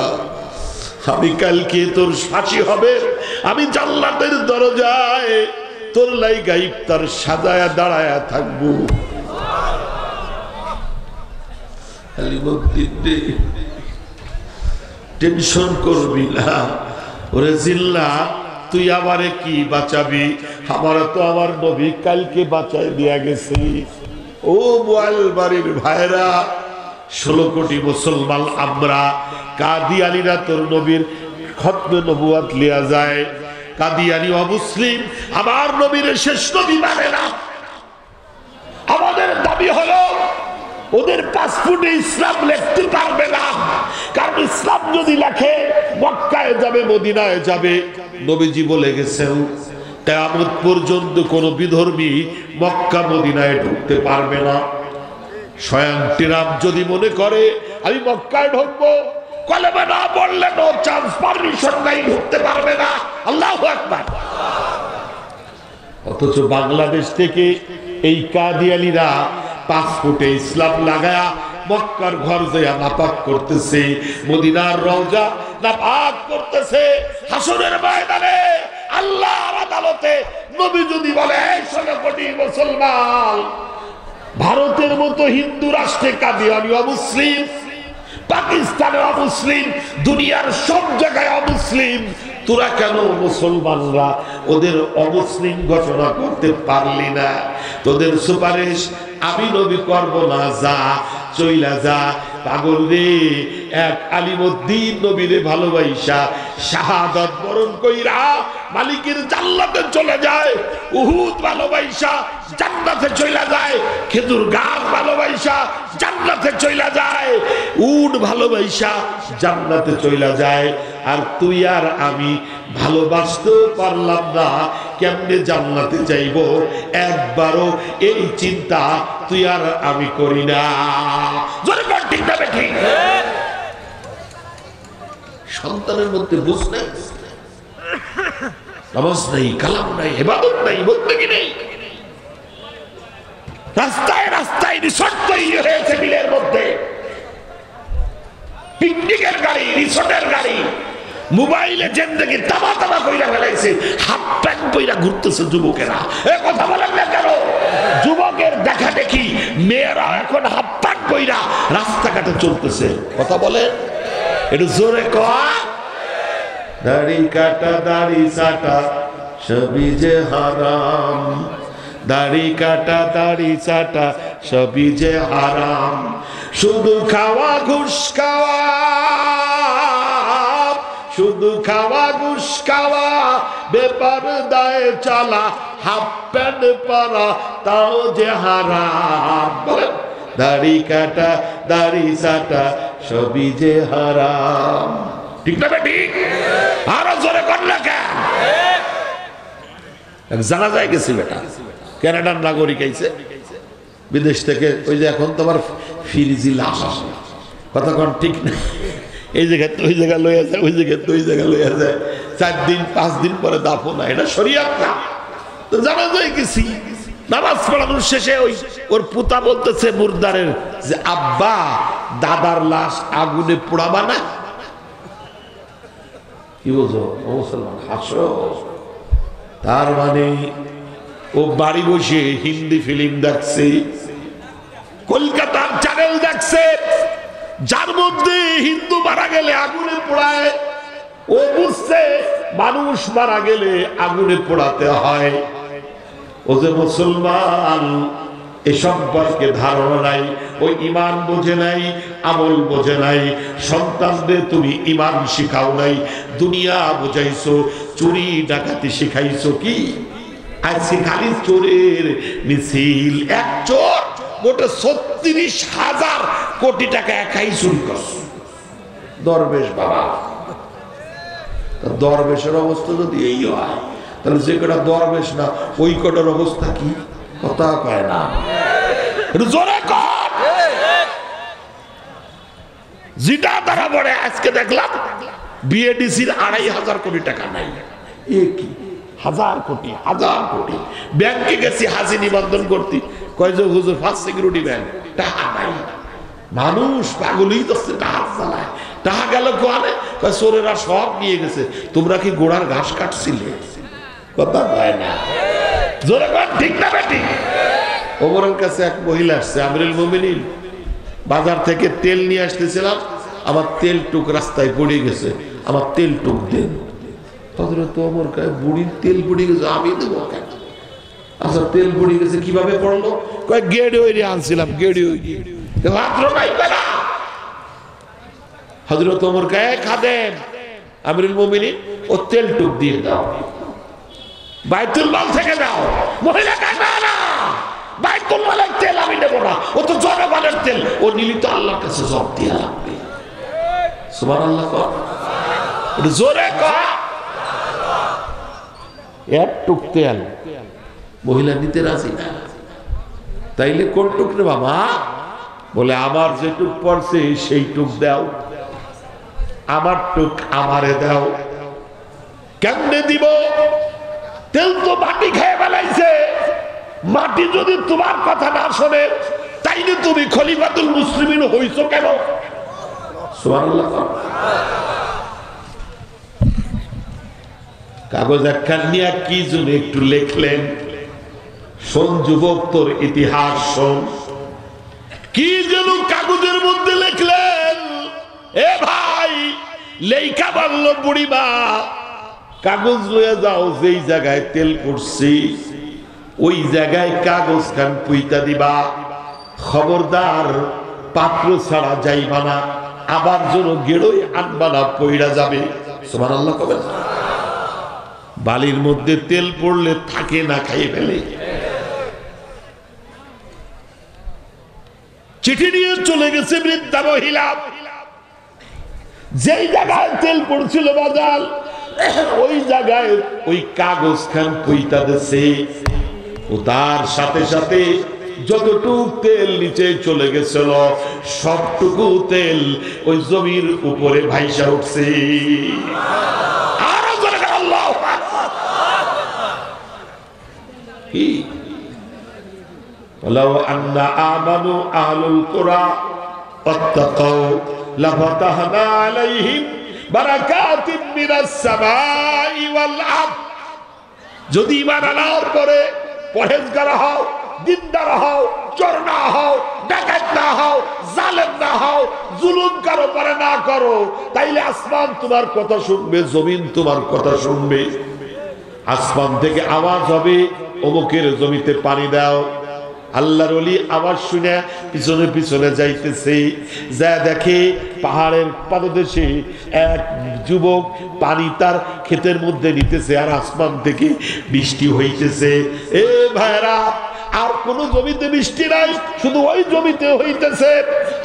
আমি কালকে তোর ফাঁসি হবে, আমি জান্নাতের দরজায় তোর লাইগা ইফতার সাজায়া দাঁড়ায়া থাকবো। টেনশন করবি না। ওরে জিল্লা, তুই আমারে কি বাঁচাবি? আমার তো আমার নবী কালকে বাঁচাই দিয়া গেছি। ও বোয়াল বাড়ির ভাইরা, 16 কোটি মুসলমান আমরা, কাদিয়ানীরা তোর নবীর খতমে নবুয়ত লিয়া যায়। কাদিয়ানী অমুসলিম, আমার নবীর শেষ নবী মানে না। আমাদের দাবি হলো ওদের পাসপোর্টে ইসলাম লিখতে পারবে না, কারণ ইসলাম যদি লেখে মক্কায় যাবে, মদিনায় যাবে। নবীজি বলে গেছেন কিয়ামত পর্যন্ত কোন বিধর্মী মক্কা মদিনায় ঢুকতে পারবে না। স্বয়ং ট্রাম্প যদি মনে করে আমি মক্কায় ঢুকবো, কলেমা না পড়লে নো চান্স, পারমিশন নাই, ঢুকতে পারবে না। আল্লাহু আকবার। অথচ বাংলাদেশ থেকে এই কাদিয়ানীরা পাসপোর্টে ইসলাম লাগায়া মক্কার ঘর যায়া নাপাক করতেছে, মদিনার রওজা নাপাক করতেছে। হাসরের ময়দানে আল্লাহর আদালতে নবী যদি বলে, 16 কোটি মুসলমান, ভারতের মতো হিন্দু রাষ্ট্রে কাদিয়ানী অমুসলিম, পাকিস্তানে অমুসলিম, দুনিয়ার সব জায়গায় অমুসলিম, তোরা কেন মুসলমানরা ওদের অমুসলিম ঘোষণা করতে পারলি না? তোদের সুপারিশ আমি নবী করব না, যা চইলা যা। পাগল রে এক আলিমউদ্দিন নবীরে ভালোবাসা শাহাদাত বরণ কইরা মালিকের জান্নাতে চলে যায়, উহুদ ভালোবাসা জান্নাতে চলে যায়, খেজুর গাছ ভালোবাসা জান্নাতে চলে যায়, উট ভালোবাসা জান্নাতে চলে যায়। আর তুই আর আমি ভালোবাসতে পারলাম না, কেমনে জান্নাতে যাইব একবারও এই চিন্তা তুই আর আমি করি না। জোরে বল ঠিক না ঠিক? সন্তানের মধ্যে বুঝ নাই, নামাজ নাই, কালাম নাই, ইবাদত নাই, বন্দী নেই, রাস্তায় রাস্তায় রিসোর্ট তৈরি হয়েছে বিলের মধ্যে, পিকনিকের গাড়ি, রিসোর্টের গাড়ি, মোবাইলে জিন্দেগি তামা তামা কইরা ফেলাইছে, হাফ প্যান্ট পইরা ঘুরতেছে যুবকেরা। এ কথা বলেন না কেন? যুবকের দেখা দেখি মেয়েরা এখন হাফ প্যান্ট পইরা রাস্তাঘাটে চলতেছে। কথা বলে একটু জোরে কয়া। দাড়ি কাটা দাড়ি চাটা সবই যে হারাম, দাড়ি কাটা দাড়ি চাটা সবই যে হারাম, শুধু খাওয়া ঘুষ খাওয়া, শুধু খাওয়া ঘুষ খাওয়া, বেপার দায় চালা, হাফ প্যান্ট পরা তাও যে হারাম। দাড়ি কাটা দাড়ি চাটা সবই যে হারাম। ঠিক না ঠিক? আরো জোরে করলে কেন? জানা যায় গেছি বেটা, কানাডার নাগরিক আইছে বিদেশ থেকে, ওই যে এখন তোমার ফিরিজি লাশ আসে, কথা কোন ঠিক না? এই জায়গায় ওই জায়গা লইয়া যায়, ওই জায়গায় ওই জায়গা লইয়া যায়, 4 দিন 5 দিন পরে দাফন না, এটা শরীয়ত না। তো জানা যায় গেছি, নামাজ পড়ানোর শেষে ওই ওর পুতা বলতেছে মুর্দারের যে আব্বা দাদার লাশ আগুনে পোড়াবা না। কি বলছো মুসলমান? হাসো। তার মানে ও বাড়ি বসে হিন্দি ফিল্ম দেখছে, কলকাতার চ্যানেল দেখছে, যার মধ্যে হিন্দু মারা গেলে আগুনে পোড়ায়। ও বুঝছে মানুষ মারা গেলে আগুনে পোড়াতে হয়। ও যে মুসলমান, এ সম্পর্কে ধারণা নাই, ওই ইমান বোঝে নাই, আমল বোঝে নাই। সন্তানদের তুমি ইমান শিখাও নাই, দুনিয়া বুঝাইছো, চুরি ডাকাতি শিখাইছো। কি আজকে খালি চোরের মিছিল, এক চোর মোটে 36,000 কোটি টাকা একাই চুরি করছে। দরবেশ বাবা, দরবেশের অবস্থা যদি এই হয়, তাহলে যে কটা দরবেশ না ওই কটার অবস্থা কি? কথা কয় না, জোরে কর। যেটা তারা বলে আজকে দেখলাম বিএডিসির 2,500 কোটি টাকা নাই। এ কি 1000 কোটি, 1000 কোটি। ব্যাংকে গেছি হাজি নিবন্ধন করতে, কয় যে হুজুর ফার্স্ট সিকিউরিটি ব্যাংক, টাকা নাই। মানুষ পাগলই তো টাকা চালায়। টাকা গেল কোয়ালে, কয় চোরেরা সব নিয়ে গেছে। তোমরা কি গোড়ার ঘাস কাটছিলে? কথা কয় না, জোরে কর ঠিক না বেটি? ওমরের কাছে এক মহিলা আসছে, আমিরুল মুমিনিন, বাজার থেকে তেল নিয়ে আসতেছিলাম, আমার তেল টুক রাস্তায় পড়ে গেছে, আমার তেল টুক দেন। হযরত ওমর কয় বুড়ির তেল পড়ে গেছে, আমি দেবো কেন? আচ্ছা তেল পড়ে গেছে কিভাবে পড়লো? কয় গেড়ে ওই আনছিলাম, গেড়ে ওই মাত্র নাই পেলা। হযরত ওমর কয় খাদেম আমিরুল মুমিনিন, ও তেল টুক দিয়ে দাও, বাইতুল মাল থেকে দাও। মহিলা কয় না না, বাইতুল মালের তেল আমি নেব না, ও তো জনগণের তেল, ও নিলি তো আল্লাহর কাছে জব দিয়ে লাগবে। সুবহানাল্লাহ কর, জোরে কর। এক টুক তেল মহিলা নিতে রাজি না। তাইলে কোন টুক রে বাবা? বলে আমার যে টুক পড়ছে সেই টুক দাও, আমার টুক আমারে দাও। কেমনে দিব? তেল তো মাটি খেয়ে বেলাইছে, মাটি যদি তোমার কথা না শোনে, তাইলে তুমি খলিফাতুল মুসলিমিন হইছো কেন? সুবহানাল্লাহ। কাগজ একখান নিয়ে কি জন্য একটু লেখলেন, শোন যুবক তোর ইতিহাস শোন। কি যেন কাগজের মধ্যে লিখলেন, এ ভাই লেখা বলল বুড়িমা, কাগজ লয়ে যাও, যেই জায়গায় তেল পড়ছি ওই জায়গায় কাগজ খান পুইতা দিবা। খবরদার পাত্র ছাড়া যাইবা না, আবার যেন গেড়ই আনবা না, পইড়া যাবে। সুবহানাল্লাহ কবেন। বালির মধ্যে তেল পড়লে থাকে না, খাইয়ে ফেলে। চিঠি নিয়ে চলে গেছে বৃদ্ধা মহিলা। যেই জায়গায় তেল পড়ছিল বাজার, ওই জায়গায় ওই কাগজ খান পইতা দিছে। ও তার সাথে সাথে যতটুকু তেল নিচে চলে গেছিল, সবটুকু তেল ওই জমির উপরে ভাইসা উঠছে। আরো জোরে আল্লাহু আকবার। কি ওয়ালাউ আন্না আমানু আহলুল কুরা ওয়াত্তাকাউ লাফাতাহনা আলাইহিম বারাকাতিন মিনাস সামাই ওয়াল আরদ। যদি ঈমান আনার পরে পরহেজগার হও, দিনদার হও, চোর না হও, ডাকাত না হও, জালেম না হও, জুলুম কারো পরে না করো, তাইলে আসমান তোমার কথা শুনবে, জমিন তোমার কথা শুনবে। আসমান থেকে আওয়াজ হবে, অমুকের জমিতে পানি দাও। আল্লাহর ওলি আওয়াজ শুনে পিছনে পিছনে যাইতেছে, যা দেখে পাহাড়ের পাদদেশে এক যুবক পানি তার ক্ষেতের মধ্যে নিতেছে, আর আসমান থেকে বৃষ্টি হইতেছে। এ ভাইরা, আর কোন জমিতে বৃষ্টি নাই, শুধু ওই জমিতে হইতেছে।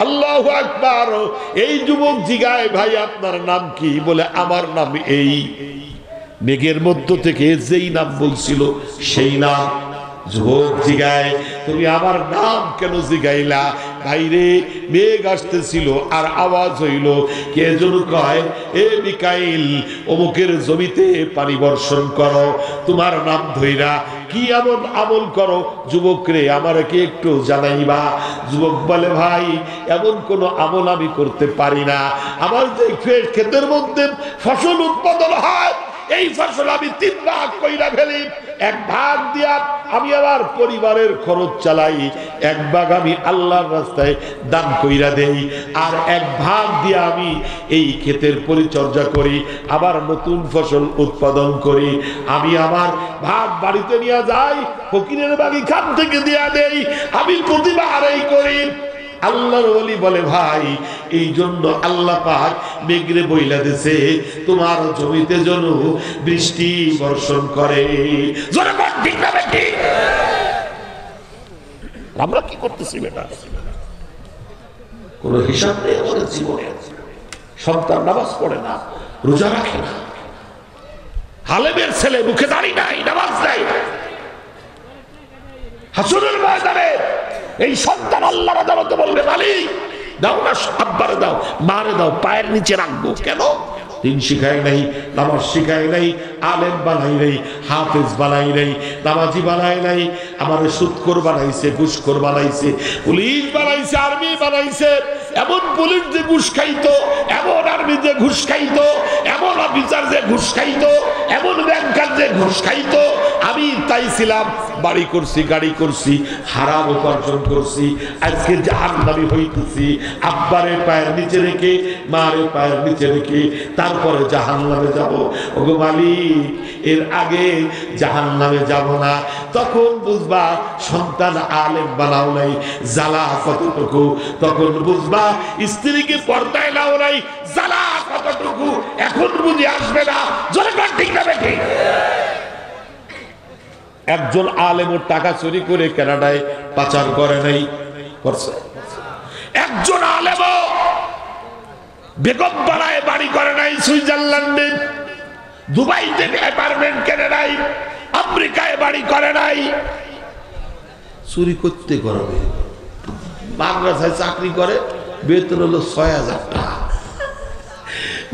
আল্লাহু আকবার। এই যুবক জিগায়, ভাই আপনার নাম কি? বলে আমার নাম এই। মেঘের মধ্য থেকে যেই নাম বলছিল সেই নাম। যুবক জিগায়, তুমি আমার নাম কেন জিগাইলা? ভাইরে, মেঘ আসতেছিল আর আওয়াজ হইল, কে যেন কয়, এ মিকাইল, অমুকের জমিতে পানি বর্ষণ করো, তোমার নাম ধইরা কি এমন আমল করো? যুবক রে, আমার কি একটু জানাইবা? যুবক বলে, ভাই এমন কোন আমল আমি করতে পারি না। আমার যে ক্ষেতের মধ্যে ফসল উৎপাদন হয়, এই ফসল আমি 3 ভাগ কইরা ফেলি। 1 ভাগ দিয়া আমি আমার পরিবারের খরচ চালাই, 1 ভাগ আমি আল্লাহর রাস্তায় দান কইরা দেই, আর 1 ভাগ দিয়া আমি এই ক্ষেতের পরিচর্যা করি, আবার নতুন ফসল উৎপাদন করি। আমি আমার ভাগ বাড়িতে নিয়ে যাই, ফকিরের বাড়ি খান থেকে দিয়া দেই। আমি প্রতিবার এই করি। আল্লাহর ওলি বলে, ভাই এই জন্য আল্লাহ পাক মেঘরে বইলা দিছে, তোমার জমিতে যেন বৃষ্টি বর্ষণ করে। আমরা কি করতেছি বেটা? কোন হিসাব নেই আমাদের জীবনে। সন্তান নামাজ পড়ে না, রোজা রাখে না, হালেমের ছেলে মুখে দাড়ি নাই, নামাজ নাই। হাসরের ময়দানে এই সন্তান আল্লাহর আদালতে বলবে, মালিক দাও না, আব্বারে দাও, মারে দাও, পায়ের নিচে রাখবো। কেন? দিন শিখাই নাই, নামাজ শিখাই নাই, আলেম বানাই নাই, হাফেজ বানাই নাই, নামাজি বানাই নাই, আমার সুদখোর বানাইছে, ঘুষখোর বানাইছে, পুলিশ বানাইছে, আর্মি বানাইছে। এমন পুলিশ যে ঘুষ খাইতো, এমন আর্মি যে ঘুষ খাইতো, এমন অফিসার যে ঘুষ খাইতো, এমন ব্যাংকার যে ঘুষ খাইতো। আমি তাই ছিলাম, বাড়ি করছি, গাড়ি করছি, হারাম উপার্জন করছি, আজকে জাহান্নামী হইতেছি। আব্বারে পায়ের নিচে রেখে, মারে পায়ের নিচে রেখে তারপরে জাহান্নামে যাব। ওগো মালিক, এর আগে জাহান্নামে যাব না। তখন বুঝবা সন্তান আলেম বানাও নাই, জ্বালা কতটুকু। তখন বুঝবা স্ত্রীকে পর্দায় নাও নাই, জ্বালা কতটুকু। এখন বুঝে আসবে না। জোরে কর, ঠিক না বেঠিক? একজন আলেমও টাকা চুরি করে কানাডায় পাচার করে নাই, করছে। একজন আলেমও বেগম পাড়ায় বাড়ি করে নাই, সুইজারল্যান্ডে, দুবাইতে অ্যাপার্টমেন্ট কেনে নাই, আমেরিকায় বাড়ি করে নাই। চুরি করতে করবে। মাদ্রাসায় চাকরি করে, বেতন হলো 6,000 টাকা।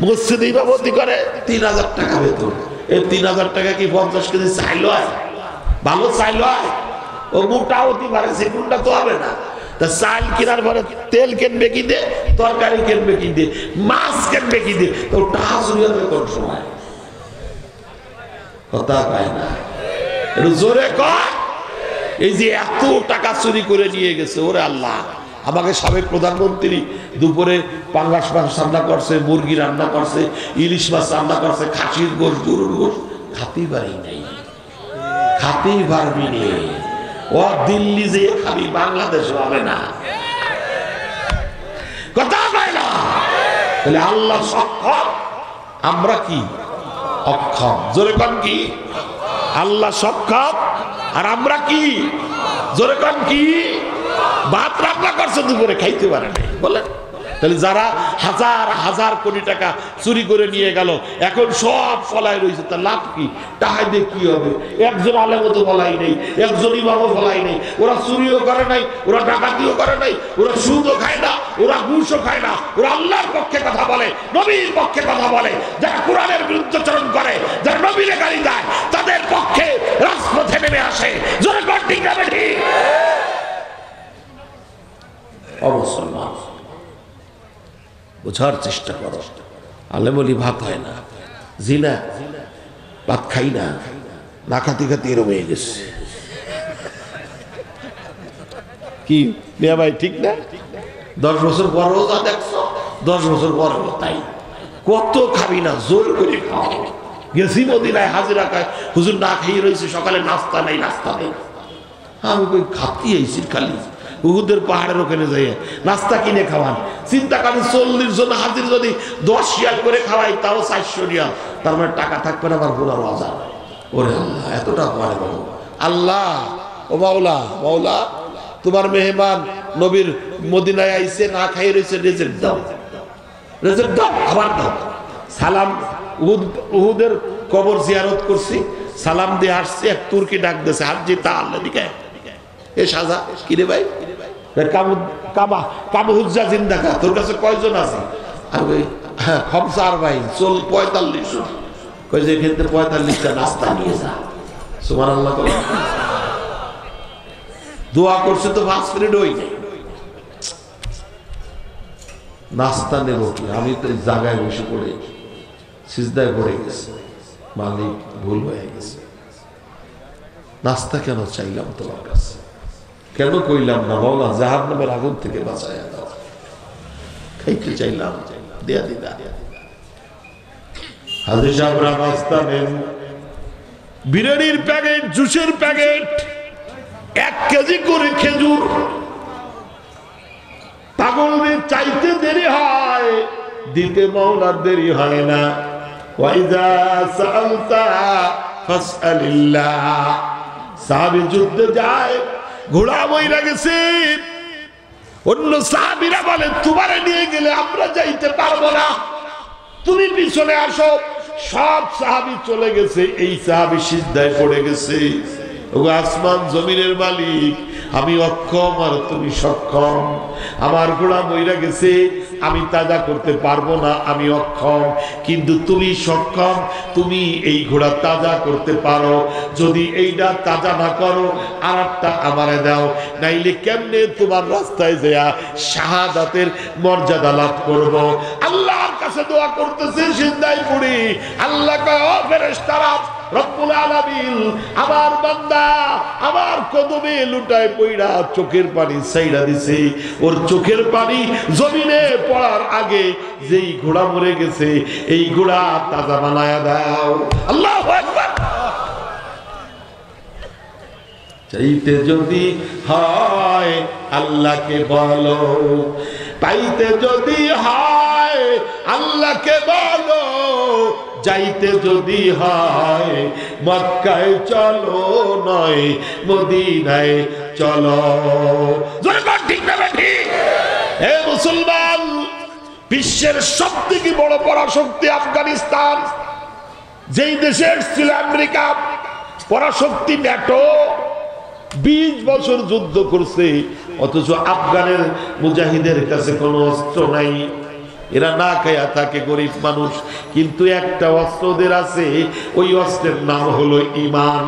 মসজিদে ইমামতি করে, 3,000 টাকা বেতন। এই 3,000 টাকা কি 50 কেজি চাইল হয়? ভালো চাইল হয়? ও মুখটা হতে পারে, সেগুনটা তো হবে না। তা চাল কেনার পরে তেল কিনবে কি দে, তরকারি কিনবে কি দে, মাছ কিনবে কি দে, তো টাকা চুরি হবে কোন সময়? কথা পায় না, একটু জোরে কর। এই যে এত টাকা চুরি করে নিয়ে গেছে, ওরে আল্লাহ। আমাকে সাবেক প্রধানমন্ত্রী দুপুরে পাঙ্গাস মাছ রান্না করছে, মুরগি রান্না করছে, ইলিশ মাছ রান্না করছে, খাসির গোশ, গরুর গোশ। খাতেই পারি নাই, খাতেই পারবি নে। ও দিল্লি যে খাবি, বাংলাদেশ হবে না। তাহলে আল্লাহ সক্ষম, আমরা কি অক্ষম। জোরে কোন কি? আল্লাহ সক্ষম আর আমরা কি? জোরে কোন কি? ভাত রান্না করছে দুপুরে খাইতে পারে নাই বলেন। তাহলে যারা হাজার হাজার কোটি টাকা চুরি করে নিয়ে গেল এখন সব ফলাই রয়েছে, তার লাভ কি? টাকা দিয়ে কি হবে? একজন আলেম তো ফলাই নেই, একজন ইমামও ফলাই নেই। ওরা চুরিও করে নাই, ওরা ডাকাতিও করে নাই, ওরা সুদও খায় না, ওরা ঘুষও খায় না। ওরা আল্লাহর পক্ষে কথা বলে, নবীর পক্ষে কথা বলে। যারা কোরআনের বিরুদ্ধাচরণ করে, যারা নবীরে গালি দেয়, তাদের পক্ষে রাজপথে নেমে আসে। জোরে কর ঠিক না ঠিক? অবসম্মান বোঝার চেষ্টা করো। আলেম বলি ভাত হয় না, জিনা ভাত খাই না, না খাতে খাতে এরম হয়ে গেছে। কি মিয়া ভাই ঠিক না? 10 বছর পরেও যা দেখছো, 10 বছর পরেও তাই। কত খাবি না, জোর করে খাও। গেছি মদিনায় হাজিরা খায়, হুজুর না খাইয়ে রয়েছে, সকালে নাস্তা নেই, নাস্তা নেই। আমি কই খাতি আইছি খালি উহুদের পাহাড়ের ওখানে যাই নাস্তা কিনে খাওয়ান। চিন্তা করেন 40 জন হাজির যদি 10 শিয়াল করে খাওয়াই, তাও 400 রিয়াল, তার মানে টাকা থাকবে না আমার 15,000। ওরে আল্লাহ, এত টাকা মানে বলো। আল্লাহ ও মাওলা, মাওলা তোমার মেহমান নবীর মদিনায় আইছে, না খাইয়ে রয়েছে, রেজেক্ট দাও, রেজেক্ট দাও, আবার দাও। সালাম উহুদের কবর জিয়ারত করছি, সালাম দিয়ে আসছি, এক তুর্কি ডাক দিয়েছে, হাজি তা আল্লাহ দিকে এ সাজা কিরে ভাই, কাবুহুজ্জা জিন্দাকা, তোর কাছে কয়জন আছে? আমি খমসার ভাই চল 45 জন। কই যে এখান থেকে 45টা নাস্তা নিয়ে যা। সুবহানাল্লাহ। দোয়া করছে তো 5 মিনিট হই নাই, নাস্তা নেব কি? আমি তো জায়গায় বসে পড়ে সিজদায় পড়ে গেছি, মালিক ভুল হয়ে গেছে। নাস্তা কেন চাইলাম তোমার কাছে? কেন কইলাম না মাওলা জাহান্নামের আগুন থেকে বাঁচায়া দাও? খাইতে চাইলাম, দেয়া দিদা। হাজী সাহেবরা নাস্তা নেন, বিরিয়ানির প্যাকেট, জুসের প্যাকেট, 1 কেজি করে খেজুর। পাগলদের চাইতে দেরি হয়, দিতে মাওলার দেরি হয় না। ওয়াইজা সাআলতা ফাসআলিল্লাহ। সাহাবী যুদ্ধে যায়, ঘোড়া বইরা গেছে, অন্য সাহাবীরা বলে তোমারে নিয়ে গেলে আমরা যাইতে পারবো না, তুমি পিছনে আসো। সব সাহাবী চলে গেছে, এই সাহাবী সিজদায় পড়ে গেছে। ও আসমান জমিনের মালিক, আমি অক্ষম আর তুমি সক্ষম। আমার ঘোড়া মইরা গেছে, আমি তাজা করতে পারবো না, আমি অক্ষম, কিন্তু তুমি সক্ষম, তুমি এই ঘোড়া তাজা করতে পারো। যদি এইটা তাজা না করো, আরেকটা আমারে দাও, নাইলে কেমনে তোমার রাস্তায় যায়া শাহাদাতের মর্যাদা লাভ করব। আল্লাহর কাছে দোয়া করতেছে সিজদায় পড়ে। আল্লাহ কয়, ও ফেরেশতারা, রব্বুল আলামিন আমার বান্দা আমার কদমে লুটায় পইড়া চোখের পানি ছাইড়া দিছে। ওর চোখের পানি জমিনে পড়ার আগে যেই ঘোড়া মরে গেছে, এই ঘোড়া তাজা বানায়া দাও। আল্লাহু আকবার। চাইতে যদি হয় আল্লাহকে বলো, পাইতে যদি হয় আল্লাহকে বলো, যাইতে যদি হয় মক্কায় চলো, নয় মদিনায় চলো। ঠিক না ঠিক? হে মুসলমান, বিশ্বের সবথেকে বড় পরাশক্তি আফগানিস্তান, যেই দেশে ছিল আমেরিকা, পরাশক্তি ন্যাটো 20 বছর যুদ্ধ করছে, অথচ আফগানের মুজাহিদের কাছে কোনো অস্ত্র নাই। এরা না খায়া থাকে, গরিব মানুষ, কিন্তু একটা অস্ত্র ওদের আছে, ওই অস্ত্রের নাম হলো ঈমান।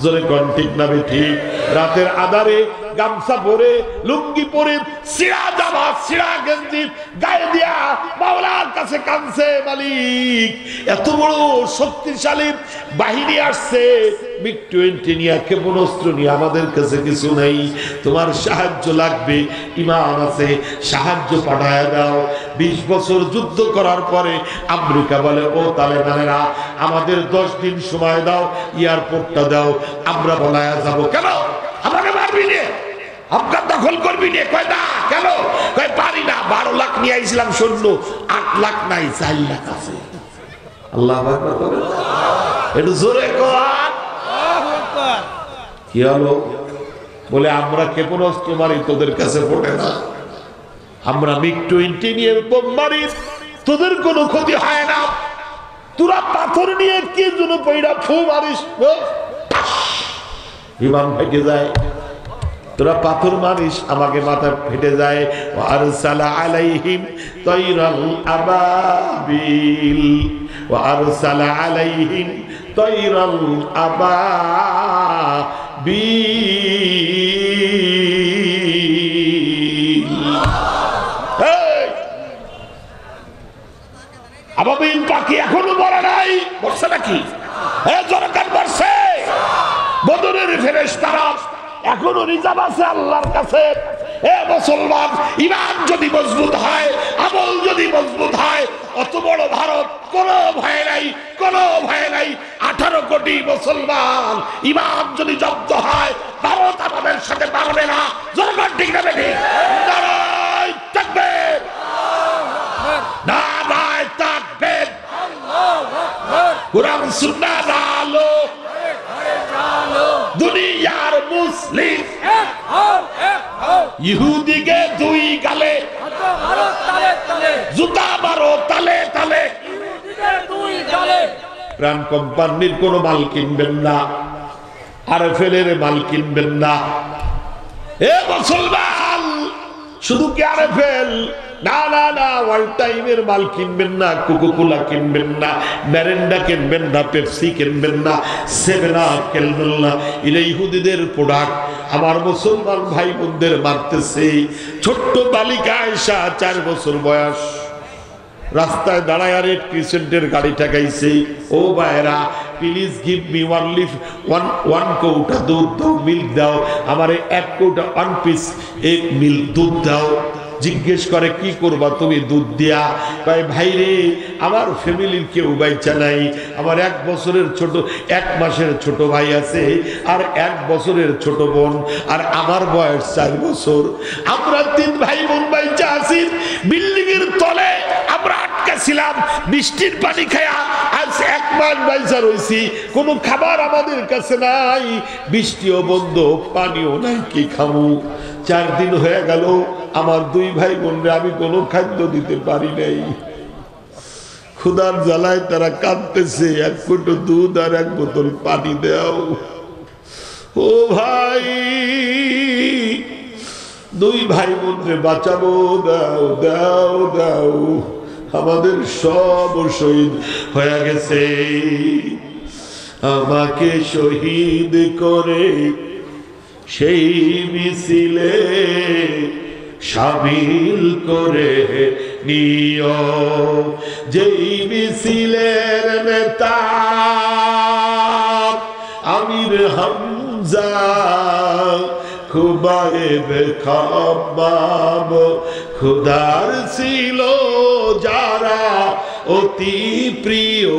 জোরে কোন ঠিক না ঠিক? রাতের আধারে গামছা পরে, লুঙ্গি পরে, সিরা জামা, সিরা গেঞ্জি গায়ে দিয়া মাওলার কাছে কাঁদছে, মালিক এত বড় শক্তিশালী বাহিনী আসছে, MiG-20 নিয়ে, ক্ষেপণাস্ত্র নিয়ে, আমাদের কাছে কিছু নেই, তোমার সাহায্য লাগবে, ঈমান আছে, সাহায্য পাঠায় দাও। 20 বছর যুদ্ধ করার পরে আমেরিকা বলে, ও তালেবানেরা, আমাদের 10 দিন সময় দাও, এয়ারপোর্টটা দাও, আমরা বলায়া যাব। কেন আমাকে মারবি নে, আফগান দখল করবি নে? কয় না। কেন? কয় পারি না, 12 লাখ নিয়ে আইছিলাম সৈন্য, 8 লাখ নাই, 4 লাখ আছে। আল্লাহু আকবার বলেন। একটু জোরে কোন কি হলো? বলে আমরা ক্ষেপণাস্ত্র মারি, তোদের কাছে ফোটে না। আমরা MiG-20 নিয়ে বোম মারি, তোদের কোনো ক্ষতি হয় না। তোরা পাথর নিয়ে কি জন্য পয়রা ফু মারিস, বিমান ফেটে যায়। তোরা পাথর মারিস, আমাকে মাথা ফেটে যায়। ওয়ারসালা আলাইহিম তায়রাল আবাবিল, ওয়ারসালা আলাইহিম তায়রাল আবাবিল। আবাবিল পাখি এখনো মরে নাই, বলছে নাকি? জনগণ বলছে বদরের ফেরেশতারা এখনো রিজার্ভ আছে আল্লাহর কাছে। এ মুসলমান, ঈমান যদি মজবুত হয়, আমল যদি মজবুত হয়, অত বড় ভারত কোনো ভয় নাই, কোনো ভয় নাই। 18 কোটি মুসলমান ঈমান যদি জব্দ হয়, ভারত আমাদের সাথে পারবে না। জনগণ ঠিক না ঠিক? নারায়ে তাকবীর, নারায়ে তাকবীর। কুরআন সুন্নাহর আলো, দুনিয়ার মুসলিম ইহুদিকে 2 গালে, জুতা মারো তালে তালে। প্রাণ কোম্পানির কোনো মাল কিনবেন না, আরএফএল মাল কিনবেন না। এ মুসলমান, শুধু কি আরএফএল? না না না, ওয়াল টাইমের মাল কিনবেন না, কোকাকোলা কিনবেন না, মিরিন্ডা কিনবেন না, পেপসি কিনবেন না, 7 আপ কিনবেন না। এরা ইহুদিদের প্রোডাক্ট। আমার মুসলমান ভাই বোনদের মারতেছে। ছোট্ট বালিকা আয়েশা 4 বছর বয়স, রাস্তায় দাঁড়ায় আর রেড ক্রিসেন্টের গাড়ি ঠেকাইছে। ও ভাইরা, প্লিজ গিভ মি ওয়ান কৌটা দুধ দাও, মিল্ক দাও। আমারে 1 কৌটা 1 পিস এক মিল্ক দুধ দাও। জিজ্ঞেস করে কি করবা তুমি দুধ দিয়া? কয় ভাই রে, আমার ফ্যামিলির কেউ বাইচা নাই। আমার 1 বছরের ছোট, 1 মাসের ছোট ভাই আছে, আর 1 বছরের ছোট বোন, আর আমার বয়স 4 বছর। আমরা 3 ভাই বোন বাইচা আছি। বিল্ডিং এর তলে আমরা আটকা ছিলাম, বৃষ্টির পানি খায়া আজ 1 মাস বাইচা রইছি। কোনো খাবার আমাদের কাছে নাই, বৃষ্টিও বন্ধ, পানিও নাই, কি খাবো? 4 দিন হয়ে গেল, আমার 2 ভাই বোনরে আমি কোনো খাদ্য দিতে পারি নাই। ক্ষুধার জ্বালায় তারা কাঁদতেছে। 1 কোটো দুধ আর 1 বোতল পানি দাও। ও ভাই, 2 ভাই বোনরে বাঁচাবো, দাও দাও দাও। আমাদের সব শহীদ হয়ে গেছে। আমাকে শহীদ করে সেই মিছিলে শামিল করে নিও। যেই মিছিলের নেতা আমির হামজা, খুবাইব খাব্বাব, খুদার ছিল যারা অতি প্রিয়,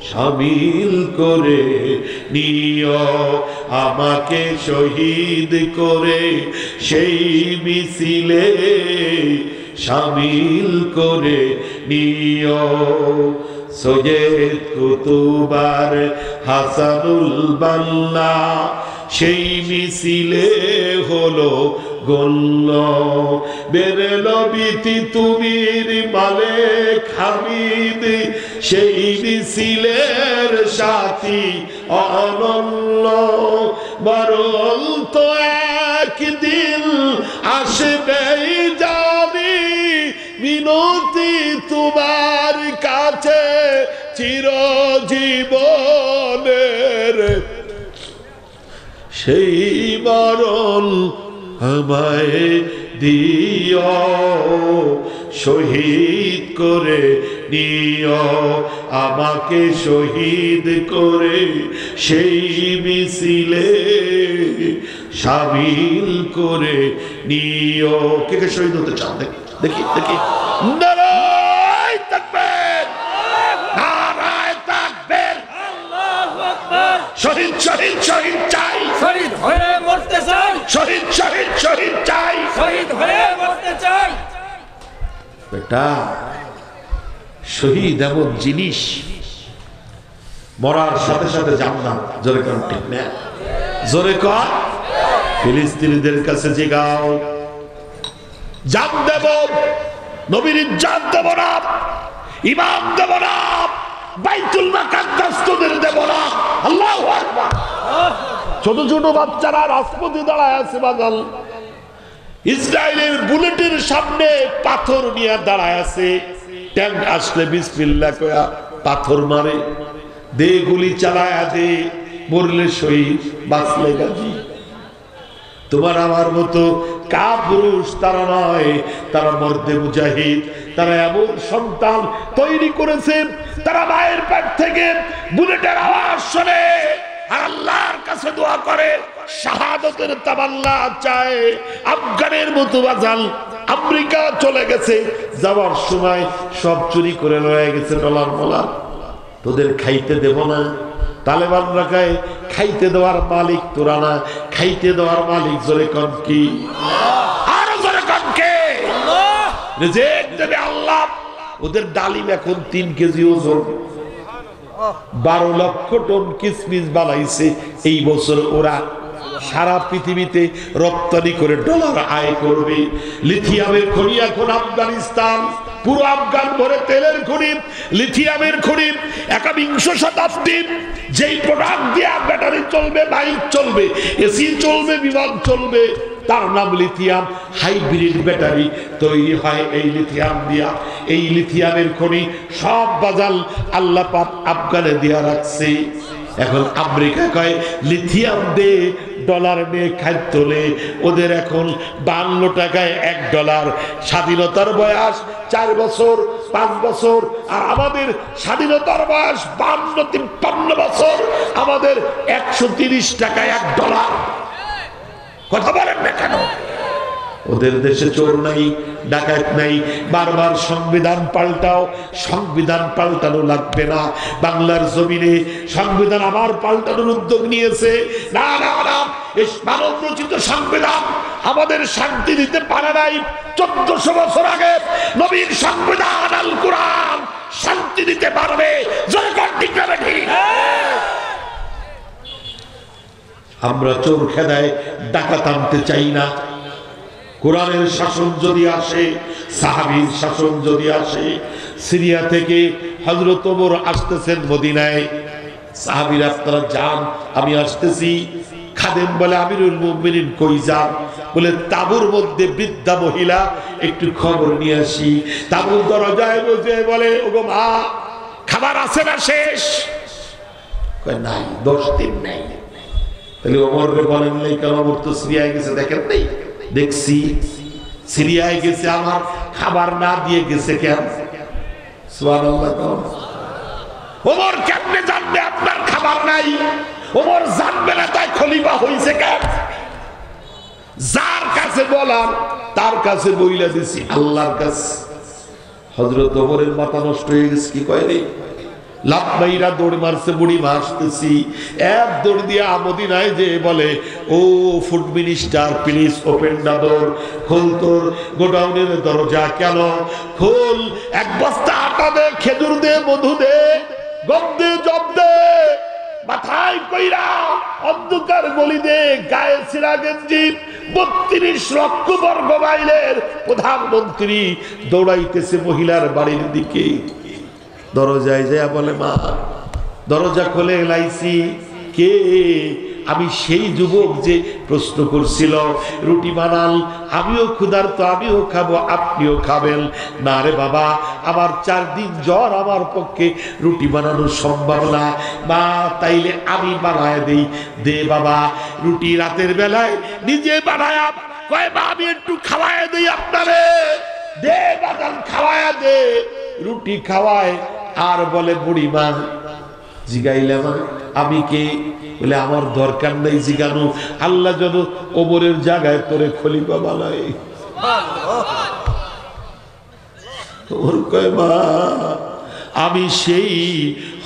শামিল করে নিও। আমাকে শহীদ করে সেই মিছিলে শামিল করে নিও। সৈয়দ কুতুবার হাসানুল বান্না সেই মিছিলে হলো গল্ল। বেরেল বিতি তুমির মালিক হামিদ সেই মিছিলের সাথী অনন্য। বরল তো একদিন আসবে জানি, মিনতি তোমার কাছে চিরজীবনের। সেই মরণ আমায় দিও, শহীদ করে নিও। আমাকে শহীদ করে সেই মিছিলে শামিল করে নিও। কে কে শহীদ হতে চান? দেখি দেখি। নারায়ে তাকবীর, নারায়ে তাকবীর, আল্লাহু আকবার। শহীদ শহীদ শহীদ চাই, শহীদ হয়ে মরতে চাই, শহীদ শহীদ শহীদ চাই, শহীদ হয়ে মরতে চাই। একটা শহীদ এমন জিনিস, মরার সাথে সাথে জান্নাত। জোরে কোন ঠিক না? জোরে কর। ফিলিস্তিনিদের কাছে জিগাও, জান দেব, নবীর ইজ্জত দেব না, ইমান দেব না, বাইতুল মুকাদ্দাস তোদের দেব না। আল্লাহু আকবার। ছোট ছোট বাচ্চারা রাজপথে দাঁড়ায় আছে বাজাল, ইসরায়েলের বুলেটের সামনে পাথর নিয়ে দাঁড়ায় আছে। ট্যাঙ্ক আসলে বিসমিল্লাহ কয়া পাথর মারে, দে গুলি চালায়া দে, মরলে শহীদ বাঁচলে গাজী। তোমার আমার মতো কাপুরুষ তারা নয়, তারা মর্দে মুজাহিদ। তারা এমন সন্তান তৈরি করেছে, তারা মায়ের পেট থেকে বুলেটের আওয়াজ শুনে আর আল্লাহর কাছে দোয়া করে, শাহাদাতের তামান্না চায়। আফগানের মতো বাজাল আমেরিকা চলে গেছে, যাওয়ার সময় সব চুরি করে লয়ে গেছে ডলার মোলার। তোদের খাইতে দেব না। তালেবানরা কয় খাইতে দেওয়ার মালিক তোরা না, খাইতে দেওয়ার মালিক। জোরে কোন কি? আরো জোরে কোন কে? রিজিক দেবে আল্লাহ। ওদের ডালিম এখন 3 কেজি ওজন, 12 লক্ষ টন কিসমিস বানাইছে এই বছর। ওরা সারা পৃথিবীতে রপ্তানি করে ডলার আয় করবে। লিথিয়ামের খনি এখন আফগানিস্তান, পুরো আফগান ভরে তেলের খনি, লিথিয়ামের খনি। 21 শতাব্দী যেই প্রোডাক্ট দিয়ে ব্যাটারি চলবে, বাইক চলবে, এসি চলবে, বিমান চলবে, তার নাম লিথিয়াম। হাইব্রিড ব্যাটারি তৈরি হয় এই লিথিয়াম দিয়া। এই লিথিয়ামের খনি সব বাজাল আল্লাহ পাক আফগানে দিয়া রাখছে। এখন আমেরিকা কয় লিথিয়াম দে, ডলার নিয়ে খাদ্য তোলে। ওদের এখন 52 টাকায় $1। স্বাধীনতার বয়স 4 বছর 5 বছর, আর আমাদের স্বাধীনতার বয়স 52-53 বছর। আমাদের 130 টাকায় $1। কথা বলেন না কেন? ওদের দেশে চোর নাই, ডাকাত নাই। বারবার সংবিধান পাল্টাও, সংবিধান পাল্টানো লাগবে না। বাংলার জমিনে সংবিধান আবার পাল্টানোর উদ্যোগ নিয়েছে। না না না, এই মানব রচিত সংবিধান আমাদের শান্তি দিতে পারে নাই। 1400 বছর আগে নবীর সংবিধান আল কুরআন শান্তি দিতে পারবে। জয় ঠিক না ঠিক? আমরা চোর খেদায় ডাকাত আনতে চাই না। কোরআনের শাসন যদি আসে, সাহাবীর শাসন যদি আসে। সিরিয়া থেকে হযরত ওমর আসতেছেন মদিনায়। সাহাবীরা আপনারা যান, আমি আসতেছি। খাদেম বলে আমিরুল মুমিনিন কই যান? বলে তাঁবুর মধ্যে বৃদ্ধা মহিলা, একটু খবর নিয়ে আসি। তাঁবুর দরজায় বসে বলে, ওগো মা, খাবার আছে না শেষ? কয় নাই, 10 দিন নাই। তাহলে ওমর বলেন নাই কেন? ওমর তো সিরিয়ায় গেছে, দেখেন নাই? দেখছি সিরিয়ায় গেছে, আমার খাবার না দিয়ে গেছে কেন? সুবহানাল্লাহ। ওমর কেমনে জানবে আপনার খাবার নাই? ওমর জানবে না, তাই খলিফা হইছে কেন? যার কাছে বলার তার কাছে বইলা দিছি, আল্লাহর কাছে। হযরত ওমরের মাথা নষ্ট হয়ে গেছে। কি কয় রে? লাভবাইরা দৌড় মারছে, বুড়ি মারতেছি। এক দৌড় দিয়ে মদিনায় যে বলে, ও food minister, please open the door. খোল তোর গোডাউনের দরজা। কেন? খোল, 1 বস্তা আটা দে, খেজুর দে, মধু দে, গম দে, জব দে, মাথায় কইরা অন্ধকার গলি দে, গায়ে ছিঁড়া গেঞ্জি। 32 লক্ষ বর্গ মাইলের প্রধানমন্ত্রী দৌড়াইতেছে মহিলার বাড়ির দিকে। দরজায় যায় বলে, মা, দরজা খুলে এলাইছি। কে? আমি সেই যুবক যে প্রশ্ন করছিল, রুটি বানাল, আমিও ক্ষুধার্ত, আমিও খাবো, আপনিও খাবেন। না রে বাবা, আমার 4 দিন জ্বর, আমার পক্ষে রুটি বানানো সম্ভব না। মা, তাইলে আমি বানায় দেই। দে বাবা রুটি, রাতের বেলায় নিজে বানায়। কয়, মা, আমি একটু খাওয়ায় দেই আপনারে। দে বাদাম, খাওয়ায় দে। রুটি খাওয়ায়, আর বলে, বুড়ি মা, জিগাইলাম আমি কে? বলে, আমার দরকার নেই জিগানো, আল্লাহ যেন ওমরের জায়গায় তোরে খলিফা বানায়। ওর কয়, মা, আমি সেই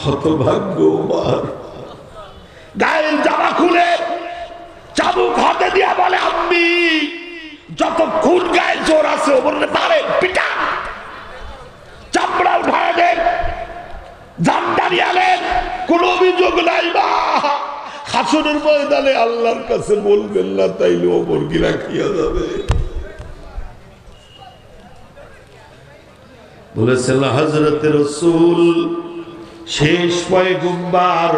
হতভাগ্য ওমর। গায়ের জামা খুলে চাবুক হাতে দিয়া বলে, আম্মি, যতক্ষণ গায়ে জোর আছে ওমরে মারে, পিটা। দাঁড়িয়ালেন, কোন অভিযোগ নাই বা হাসরের ময়দানে আল্লাহর কাছে বলবেন না, তাইলে ওপর কি রাখিয়া যাবে। বলেছেন হযরতে রাসূল শেষ পয়গম্বর,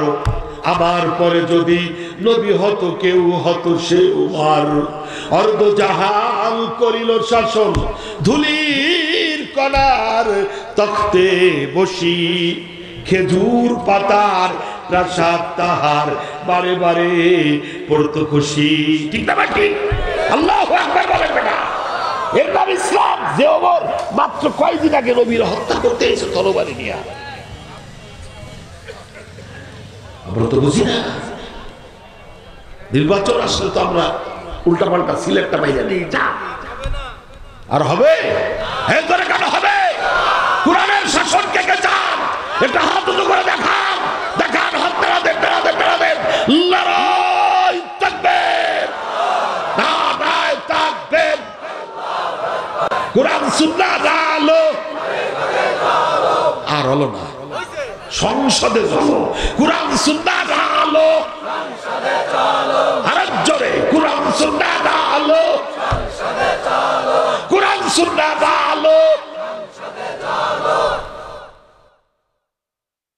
আমার পরে যদি নবী হতো কেউ হতো সে উমর। অর্ধ জাহান করিল শাসন, ধুলির কণার তখতে বসি, খেজুর পাতার প্রাসাদ তাহার বারে বারে পড়তো খুশি। ঠিক না বাকি? আল্লাহু আকবার বলেন না। এর নাম ইসলাম। যে ওমর মাত্র কয়েকদিন আগে নবীর হত্যা করতে এসে তরবারি নিয়ে, আমরা তো বুঝি না। নির্বাচন আসলে তো আমরা উল্টা পাল্টা সিলেক্টটা বাইরে নিয়ে যা আর হবে। হ্যাঁ করে কেন হবে? কোরআনের শাসন কে কে চান? একটা হাত উঁচু করে দেখান, দেখান হাত বেড়াতে বেড়াতে বেড়াতে। লড়াই তাকবীর, নারায়ে তাকবীর। কোরআন সুন্নাহ আলো আর হলো না, সংসদে চলো কোরআন সুন্নাহ আলো, আর জোরে কোরআন সুন্নাহ আলো, কোরআন সুন্নাহ আলো।